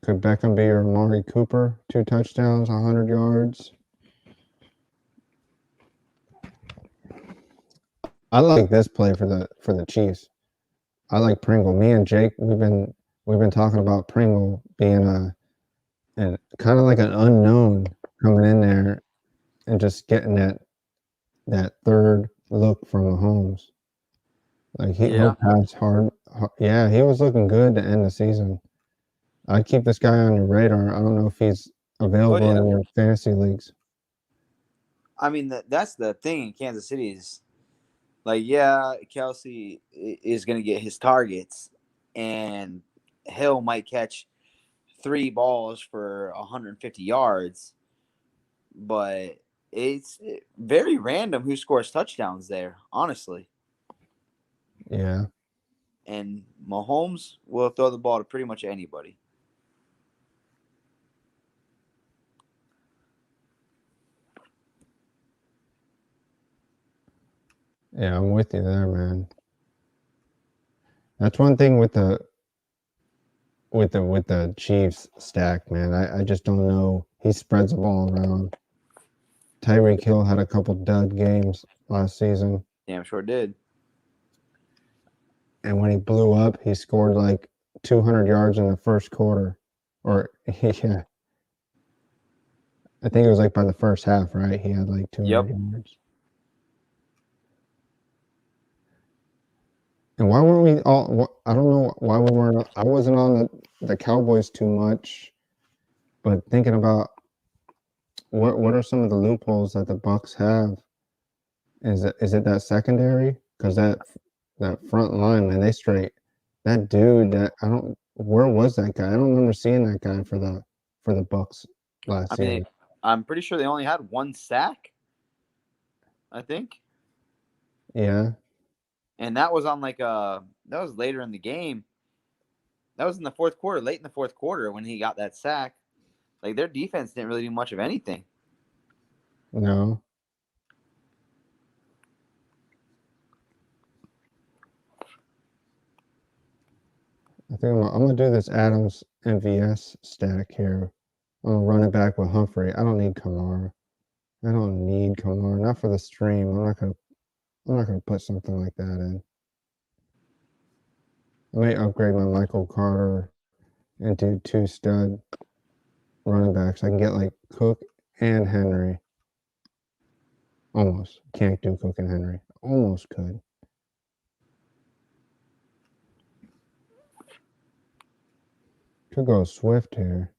Could Beckham be your Amari Cooper? 2 touchdowns, 100 yards. I like this play for the Chiefs. I like Pringle. Me and Jake, we've been talking about Pringle being and kind of like an unknown coming in there and just getting that third look from Mahomes. Like he'll pass hard. Yeah, he was looking good to end the season. I'd keep this guy on your radar. I don't know if he's available in your fantasy leagues. I mean, that's the thing in Kansas City is, like, Kelsey is going to get his targets, and Hill might catch 3 balls for 150 yards, but it's very random who scores touchdowns there, honestly. Yeah. And Mahomes will throw the ball to pretty much anybody. Yeah, I'm with you there, man. That's one thing with the Chiefs stack, man. I just don't know. He spreads the ball around. Tyreek Hill had a couple dud games last season. Damn sure did. And when he blew up, he scored like 200 yards in the first quarter. Or, yeah. I think it was like by the first half, right? He had like 200 yards. And why weren't we all? I don't know why we weren't. I wasn't on the Cowboys too much, but thinking about what are some of the loopholes that the Bucks have? Is it that secondary? Because that front line, man, that dude that I don't. Where was that guy? I don't remember seeing that guy for the Bucks last season. I'm pretty sure they only had 1 sack, I think. Yeah. And that was on that was later in the game. That was in the fourth quarter, late in the fourth quarter when he got that sack. Like their defense didn't really do much of anything. No. I think I'm gonna do this Adams MVS stack here. I'm gonna run it back with Humphrey. I don't need Kamara. Not for the stream. I'm not gonna put something like that in. I may upgrade my Michael Carter and do 2 stud running backs. I can get like Cook and Henry. Almost. Can't do Cook and Henry. Almost could. Could go Swift here.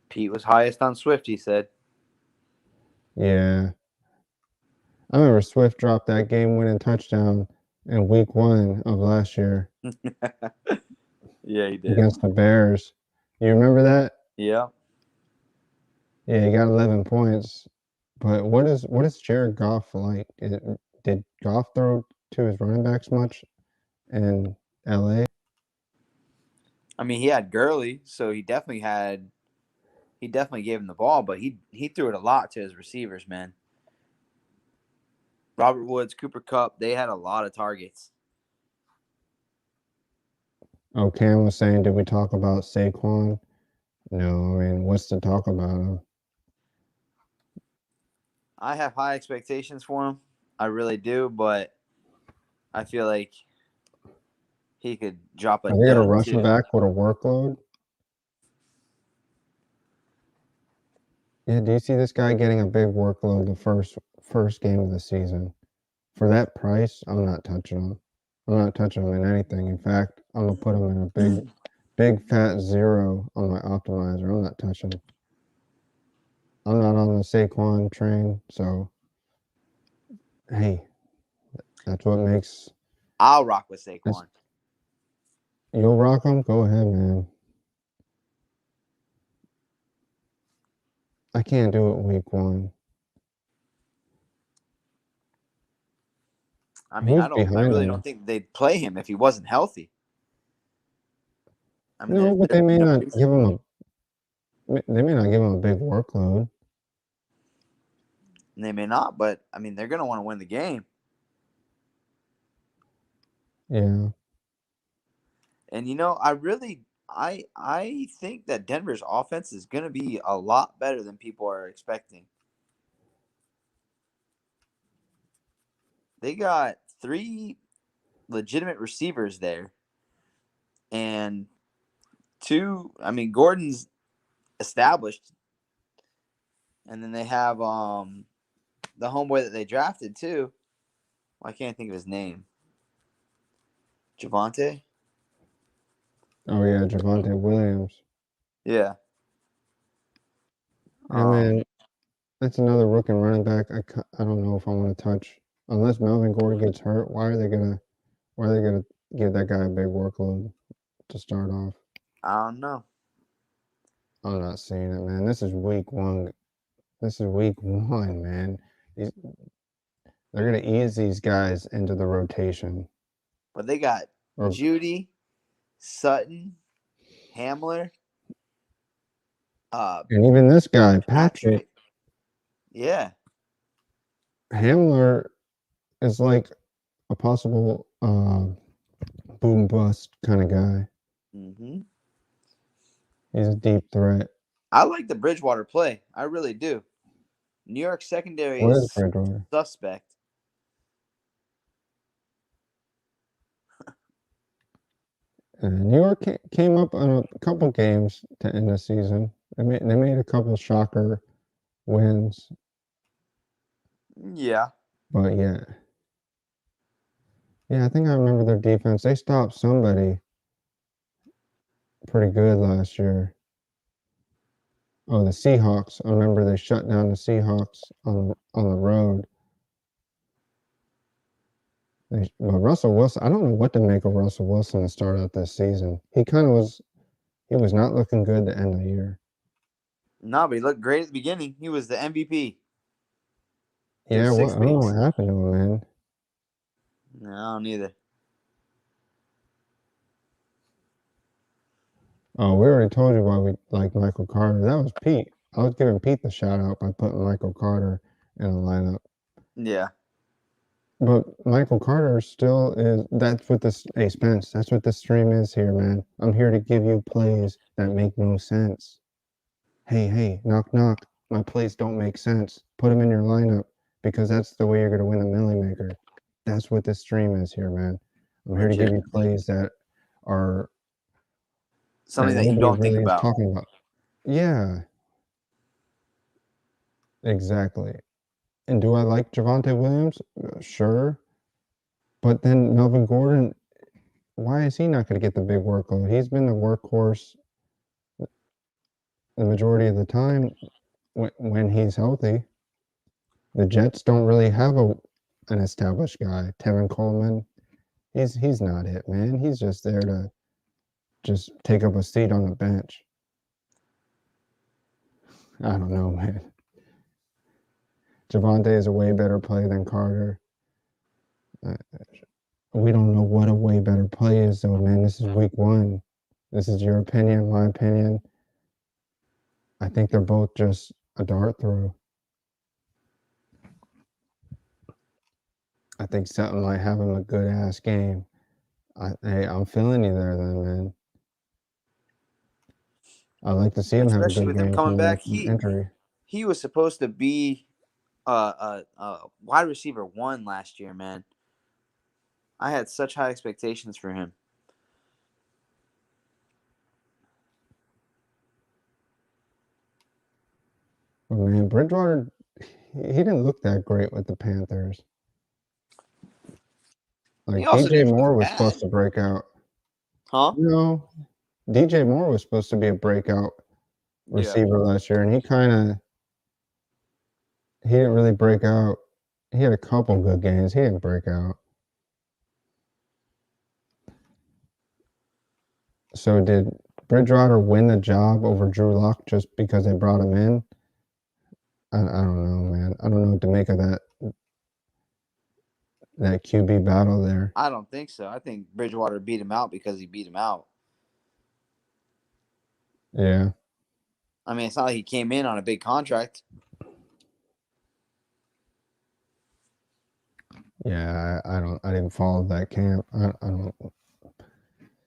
Pete was highest on Swift, he said. Yeah. I remember Swift dropped that game-winning touchdown in week 1 of last year. Yeah, he did. Against the Bears. You remember that? Yeah. Yeah, he got 11 points. But what is Jared Goff like? Did Goff throw to his running backs much in LA? I mean, he had Gurley, so he definitely gave him the ball, but he threw it a lot to his receivers, man. Robert Woods, Cooper Kupp, they had a lot of targets. Oh, Cam was saying, did we talk about Saquon? No, I mean, what's to talk about him? I have high expectations for him. I really do, but I feel like he could drop a Are they going to dud rush him too. back with a workload? Yeah, do you see this guy getting a big workload the first game of the season? For that price, I'm not touching him. I'm not touching him in anything. In fact, I'm going to put him in a big fat 0 on my optimizer. I'm not touching him. I'm not on the Saquon train, so hey, that's what makes. I'll rock with Saquon. You'll rock him? Go ahead, man. I can't do it week 1. I mean, Who's I behind really him? don't think they'd play him if he wasn't healthy. I mean, No, but they may not give him a big workload. They may not, but I mean, they're going to want to win the game. Yeah. And you know, I think that Denver's offense is going to be a lot better than people are expecting. They got 3 legitimate receivers there. And 2, I mean, Gordon's established. And then they have the homeboy that they drafted too. I can't think of his name. Javonte? Oh yeah, Javonte Williams. Yeah. I mean, that's another rookie running back. I don't know if I want to touch unless Melvin Gordon gets hurt. Why are they gonna give that guy a big workload to start off? I don't know. I'm not seeing it, man. This is week 1. This is week 1, man. They're gonna ease these guys into the rotation. But they got Judy, Sutton, Hamler, and even this guy, Patrick. Yeah. Hamler is like a possible boom bust kind of guy. Mm-hmm. He's a deep threat. I like the Bridgewater play. I really do. New York secondary is suspect. New York came up on a couple games to end the season. They made a couple shocker wins. Yeah. But yeah, I think I remember their defense. They stopped somebody pretty good last year. Oh, the Seahawks. I remember they shut down the Seahawks on the road. But Russell Wilson, I don't know what to make of Russell Wilson to start out this season. He was not looking good to end the year. No, but he looked great at the beginning. He was the MVP. Yeah, I don't know what happened to him, man. No, I don't either. Oh, we already told you why we like Michael Carter. That was Pete. I was giving Pete the shout out by putting Michael Carter in a lineup. Yeah. But Michael Carter still is. That's what this. Hey Spence, that's what this stream is here, man. I'm here to give you plays that make no sense. Hey, knock knock. My plays don't make sense. Put them in your lineup because that's the way you're gonna win a milli maker. That's what this stream is here, man. I'm here to give you Legit. plays that are Something that you nobody don't think really is about. talking about. Yeah, exactly. And do I like Javonte Williams? Sure. But then Melvin Gordon, why is he not going to get the big workload? He's been the workhorse the majority of the time when he's healthy. The Jets don't really have an established guy. Tevin Coleman, he's not it, man. He's just there to just take up a seat on the bench. I don't know, man. Javonte is a way better play than Carter. We don't know what a way better play is, though, man. This is week 1. This is your opinion, my opinion. I think they're both just a dart throw. I think Sutton might have him a good ass game. Hey, I'm feeling you there, then, man. I'd like to see him have a Especially good with him game coming back. from injury. He was supposed to be wide receiver 1 last year, man. I had such high expectations for him. But man, Bridgewater, he didn't look that great with the Panthers. Like He also DJ didn't Moore look was bad. supposed to break out. Huh? No, DJ Moore was supposed to be a breakout receiver last year, and he didn't really break out. He had a couple good games. He didn't break out. So did Bridgewater win the job over Drew Lock just because they brought him in? I don't know, man. I don't know what to make of that QB battle there. I don't think so. I think Bridgewater beat him out because he beat him out. Yeah. I mean, it's not like he came in on a big contract. Yeah, I didn't follow that camp. I don't.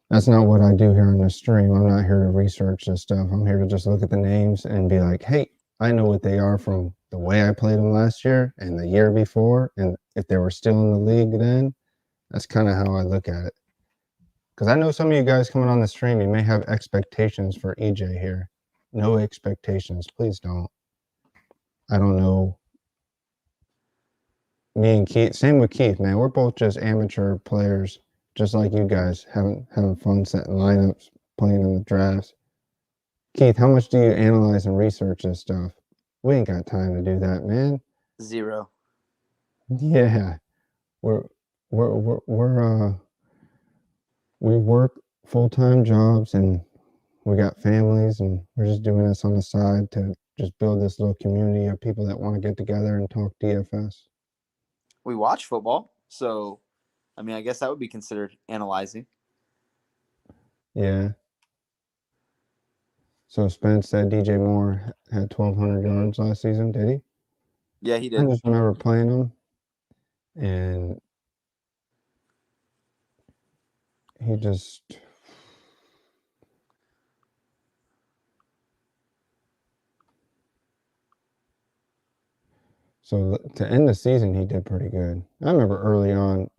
That's not what I do here on the stream. I'm not here to research this stuff. I'm here to just look at the names and be like, hey, I know what they are from the way I played them last year and the year before. And if they were still in the league then, that's kind of how I look at it. Because I know some of you guys coming on the stream, you may have expectations for EJ here. No expectations. Please don't. I don't know. Me and Keith, same with Keith, man. We're both just amateur players, just like you guys, having fun setting lineups, playing in the drafts. Keith, how much do you analyze and research this stuff? We ain't got time to do that, man. 0. Yeah, we work full-time jobs and we got families, and we're just doing this on the side to just build this little community of people that want to get together and talk DFS. We watch football, so I mean, I guess that would be considered analyzing. Yeah. So Spence said DJ Moore had 1,200 yards last season, did he? Yeah, he I did. just remember playing him, and he just... So to end the season, he did pretty good. I remember early on,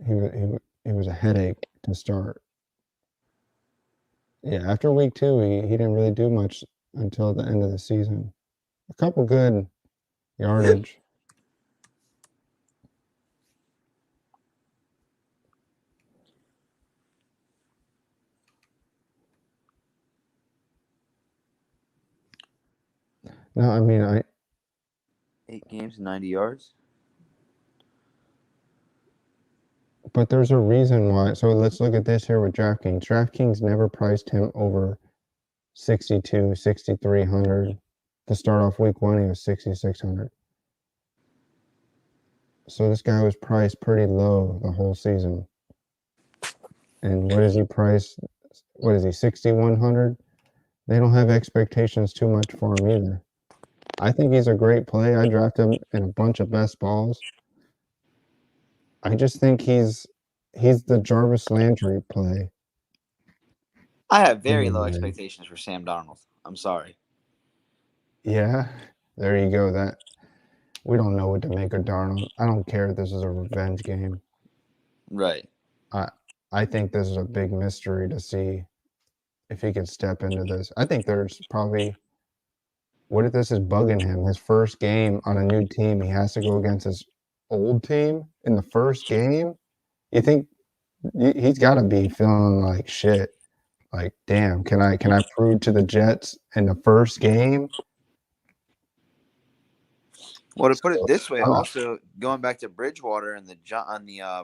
he was a headache to start. Yeah, after week 2, he didn't really do much until the end of the season. A couple good yardage. No, I mean, 8 games, 90 yards. But there's a reason why. So let's look at this here with DraftKings. DraftKings never priced him over 6,200, 6,300. To start off week 1, he was 6,600. So this guy was priced pretty low the whole season. And what is he priced what is he, 6,100? They don't have expectations too much for him either. I think he's a great play. I drafted him in a bunch of best balls. I just think he's the Jarvis Landry play. I have very low Man. expectations for Sam Darnold. I'm sorry. Yeah, there you go. That we don't know what to make of Darnold. I don't care if this is a revenge game. Right. I think this is a big mystery to see if he could step into this. I think there's probably, what if this is bugging him? His first game on a new team, he has to go against his old team in the first game. You think he's got to be feeling like shit? Like, damn, can I prove to the Jets in the first game? Well, to put it this way, also going back to Bridgewater and the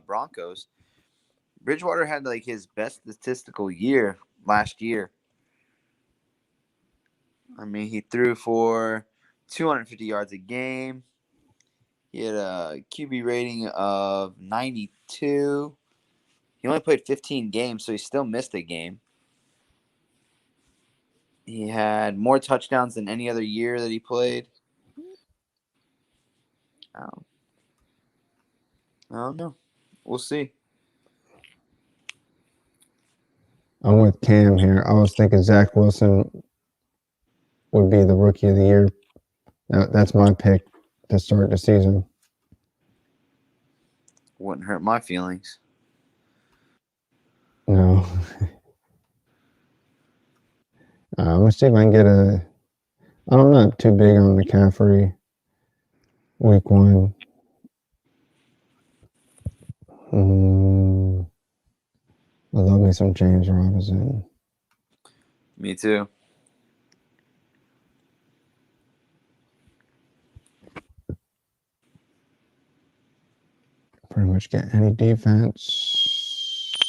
Broncos, Bridgewater had like his best statistical year last year. I mean, he threw for 250 yards a game. He had a QB rating of 92. He only played 15 games, so he still missed a game. He had more touchdowns than any other year that he played. I don't know. We'll see. I'm with Cam here. I was thinking Zach Wilson would be the rookie of the year. That's my pick to start the season. Wouldn't hurt my feelings. No. I'm going to see if I can get I'm not too big on McCaffrey week 1. I love me some James Robinson. Me too. Pretty much get any defense.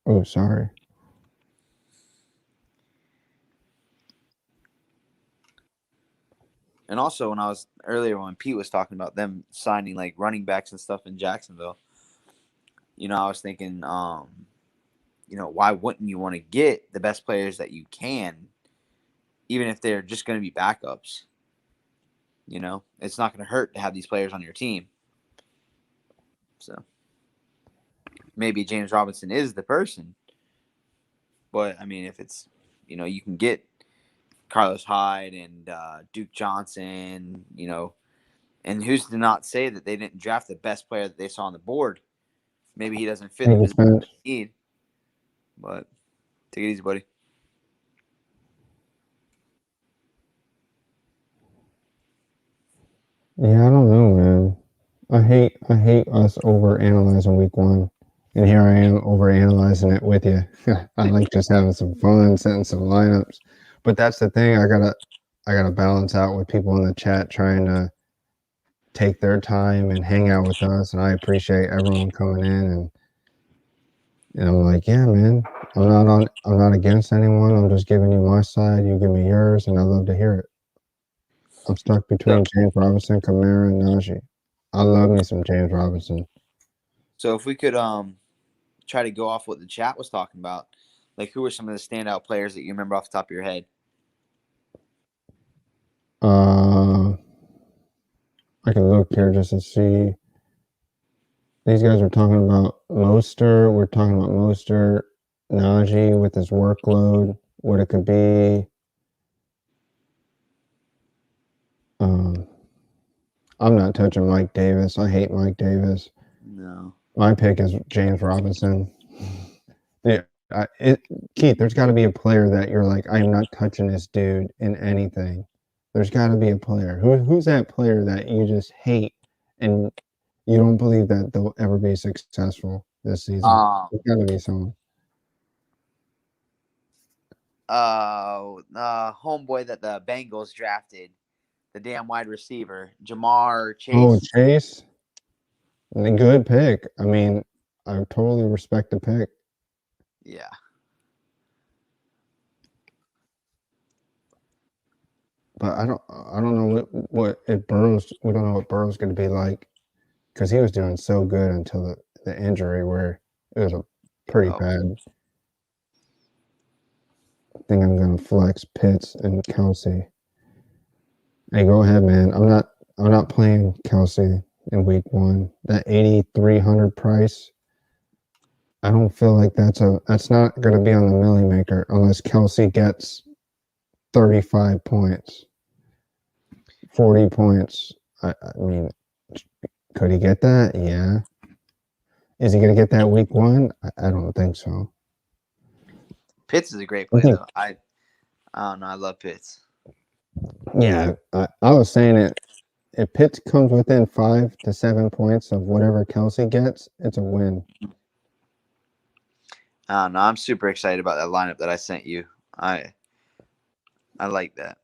Oh, sorry. And also, when Pete was talking about them signing like running backs and stuff in Jacksonville, I was thinking, why wouldn't you want to get the best players that you can, even if they're just going to be backups? It's not going to hurt to have these players on your team. So maybe James Robinson is the person, but I mean, if it's, you can get Carlos Hyde and Duke Johnson, and who's to not say that they didn't draft the best player that they saw on the board? Maybe he doesn't fit the position they need, but take it easy, buddy. Yeah, I don't know, man. I hate us over analyzing week 1, and here I am over analyzing it with you. I like just having some fun, setting some lineups, but that's the thing. I gotta balance out with people in the chat trying to take their time and hang out with us, and I appreciate everyone coming in, and I'm like, yeah, man, I'm not against anyone. I'm just giving you my side. You give me yours, and I love to hear it. I'm stuck between James Robinson, Kamara, and Najee. I love me some James Robinson. So if we could try to go off what the chat was talking about, like who were some of the standout players that you remember off the top of your head? I can look here just to see. These guys are talking about Mostert. We're talking about Mostert, Najee with his workload, what it could be. I'm not touching Mike Davis. I hate Mike Davis. No. My pick is James Robinson. Yeah, Keith, there's got to be a player that you're like, I'm not touching this dude in anything. There's got to be a player. Who's that player that you just hate and you don't believe that they'll ever be successful this season? There's got to be someone. Homeboy that the Bengals drafted, the damn wide receiver, Jamar Chase. Oh, Chase? A good pick. I mean, I totally respect the pick. Yeah. But I don't know what if Burrow's. We don't know what Burrow's going to be like because he was doing so good until the injury where it was pretty bad. think I'm gonna flex Pitts and Kelsey. Hey, go ahead, man. I'm not playing Kelsey in week 1. That 8,300 price. I don't feel like that's not gonna be on the Millie Maker unless Kelsey gets 35 points, 40 points. I mean, could he get that? Yeah. Is he gonna get that week 1? I don't think so. Pitts is a great play though. I don't know. I love Pitts. Yeah, I was saying it. If Pitts comes within 5 to 7 points of whatever Kelsey gets, it's a win. I don't know. I'm super excited about that lineup that I sent you. I like that.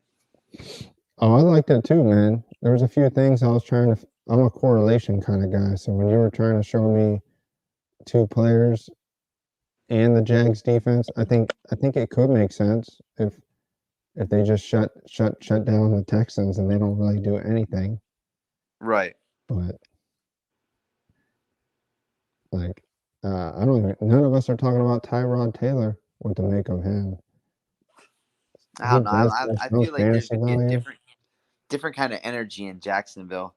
Oh, I liked it too, man. There was a few things I was trying to. I'm a correlation kind of guy, so when you were trying to show me 2 players and the Jags defense, I think it could make sense if they just shut down the Texans and they don't really do anything. Right. But like, I don't even. None of us are talking about Tyrod Taylor. What to make of him? I don't know. I feel like there's Fantasy gonna be a value. different kind of energy in Jacksonville.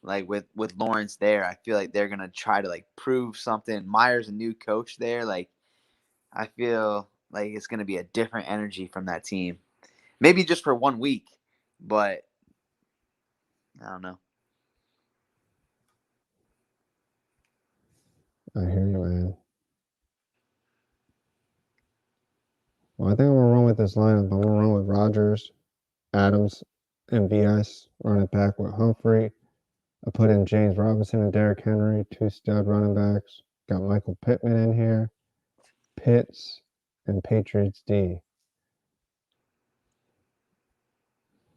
Like with Lawrence there, I feel like they're gonna try to like prove something. Myers, a new coach there, like I feel like it's gonna be a different energy from that team. Maybe just for 1 week, but I don't know. I hear you, man. Well, I think I'm gonna run with this lineup. I'm gonna run with Rodgers, Adams, and VS. Run it back with Humphrey. I put in James Robinson and Derrick Henry, 2 stud running backs. Got Michael Pittman in here, Pitts, and Patriots D.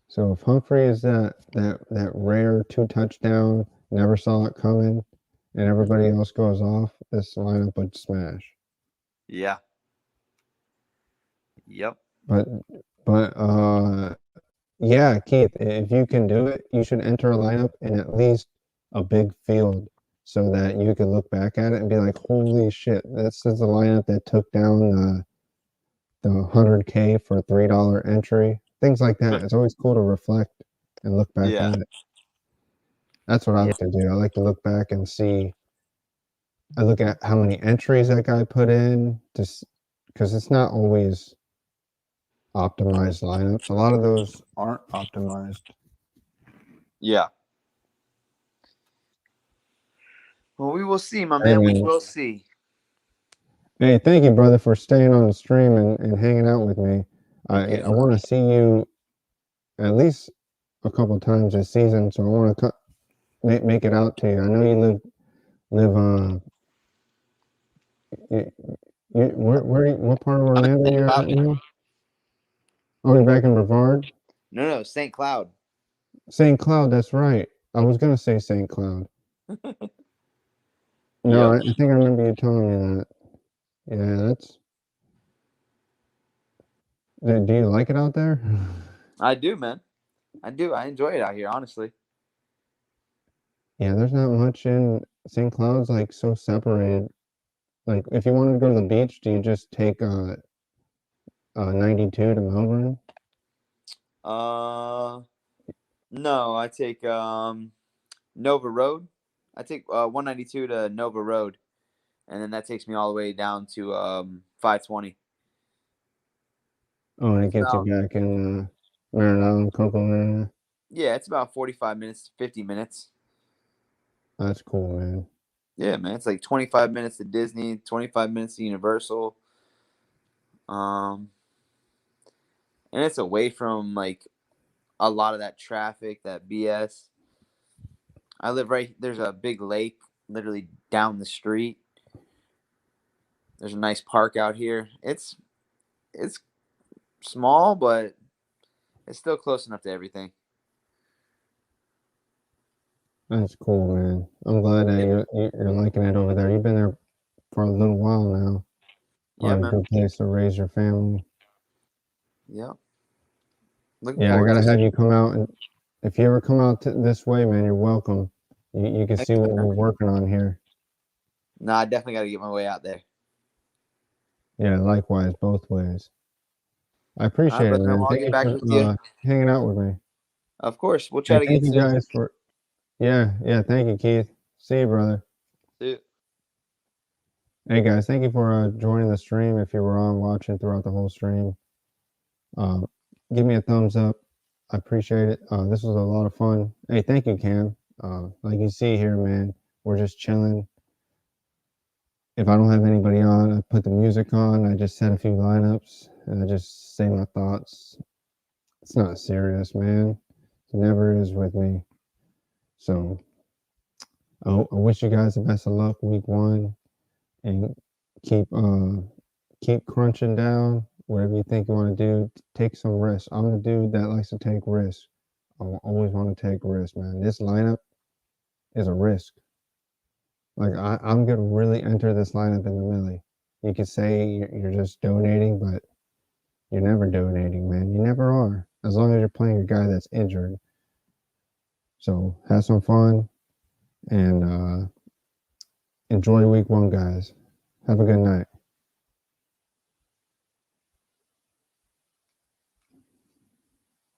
So if Humphrey is that rare 2 touchdown, never saw it coming, and everybody else goes off, this lineup would smash. Yeah. Yep. But yeah, Keith, if you can do it, you should enter a lineup in at least a big field so that you can look back at it and be like, holy shit, this is the lineup that took down the 100K for a $3 entry. Things like that. It's always cool to reflect and look back Yeah. at it. That's what I like to do. I like to look back and see. I look at how many entries that guy put in, just because it's not always optimized lineups. A lot of those aren't optimized. Yeah. Well, we will see, my Hey, man. We man. will see. Hey, thank you, brother, for staying on the stream and hanging out with me. I want to see you at least a couple times this season, so I want to make it out to you. I know you live what part of Orlando you're at now? Oh, you're back in Brevard? No, St. Cloud. St. Cloud, that's right. I was gonna say St. Cloud. No, Yep. I think I remember you telling me that. Yeah, do you like it out there? I do, man. I do. I enjoy it out here, honestly. Yeah, there's not much in St. Cloud's like so separated. Like if you wanted to go to the beach, do you just take 92 to Melbourne? No, I take Nova Road. I take 192 to Nova Road, and then that takes me all the way down to 520. Oh, and it It's gets you about, back in Maryland, Coco Marina. yeah, it's about 45 minutes, 50 minutes. That's cool, man. Yeah, man, it's like 25 minutes to Disney, 25 minutes to Universal. And it's away from like a lot of that traffic, that BS. I live there's a big lake literally down the street. There's a nice park out here. It's small, but it's still close enough to everything. That's cool, man. I'm glad that you're liking it over there. You've been there for a little while now. Yeah, Probably a man. good place to raise your family. Yeah. Looking Yeah, I forward gotta to have it. you come out, and if you ever come out this way, man, you're welcome. You can see what we're working on here. No, I definitely got to get my way out there. Yeah, likewise, both ways. I appreciate it, brother, man. I'll Thank get you back with you. for hanging out with me. Of course, we'll Hey, chat thank again you soon. guys for. Yeah. Thank you, Keith. See you, brother. See you. Hey guys, thank you for joining the stream. If you were on watching throughout the whole stream, give me a thumbs up. I appreciate it. This was a lot of fun. Hey, thank you, Cam. Like you see here, man, we're just chilling. If I don't have anybody on, I put the music on. I just set a few lineups and I just say my thoughts. It's not serious, man. It never is with me. So I wish you guys the best of luck week 1, and keep crunching down. Whatever you think you want to do, take some risks. I'm the dude that likes to take risks. I always want to take risks, man. This lineup is a risk. Like I'm gonna really enter this lineup in the millie. You could say you're just donating, but you're never donating, man. You never are. As long as you're playing a guy that's injured. So have some fun and enjoy week 1, guys. Have a good night.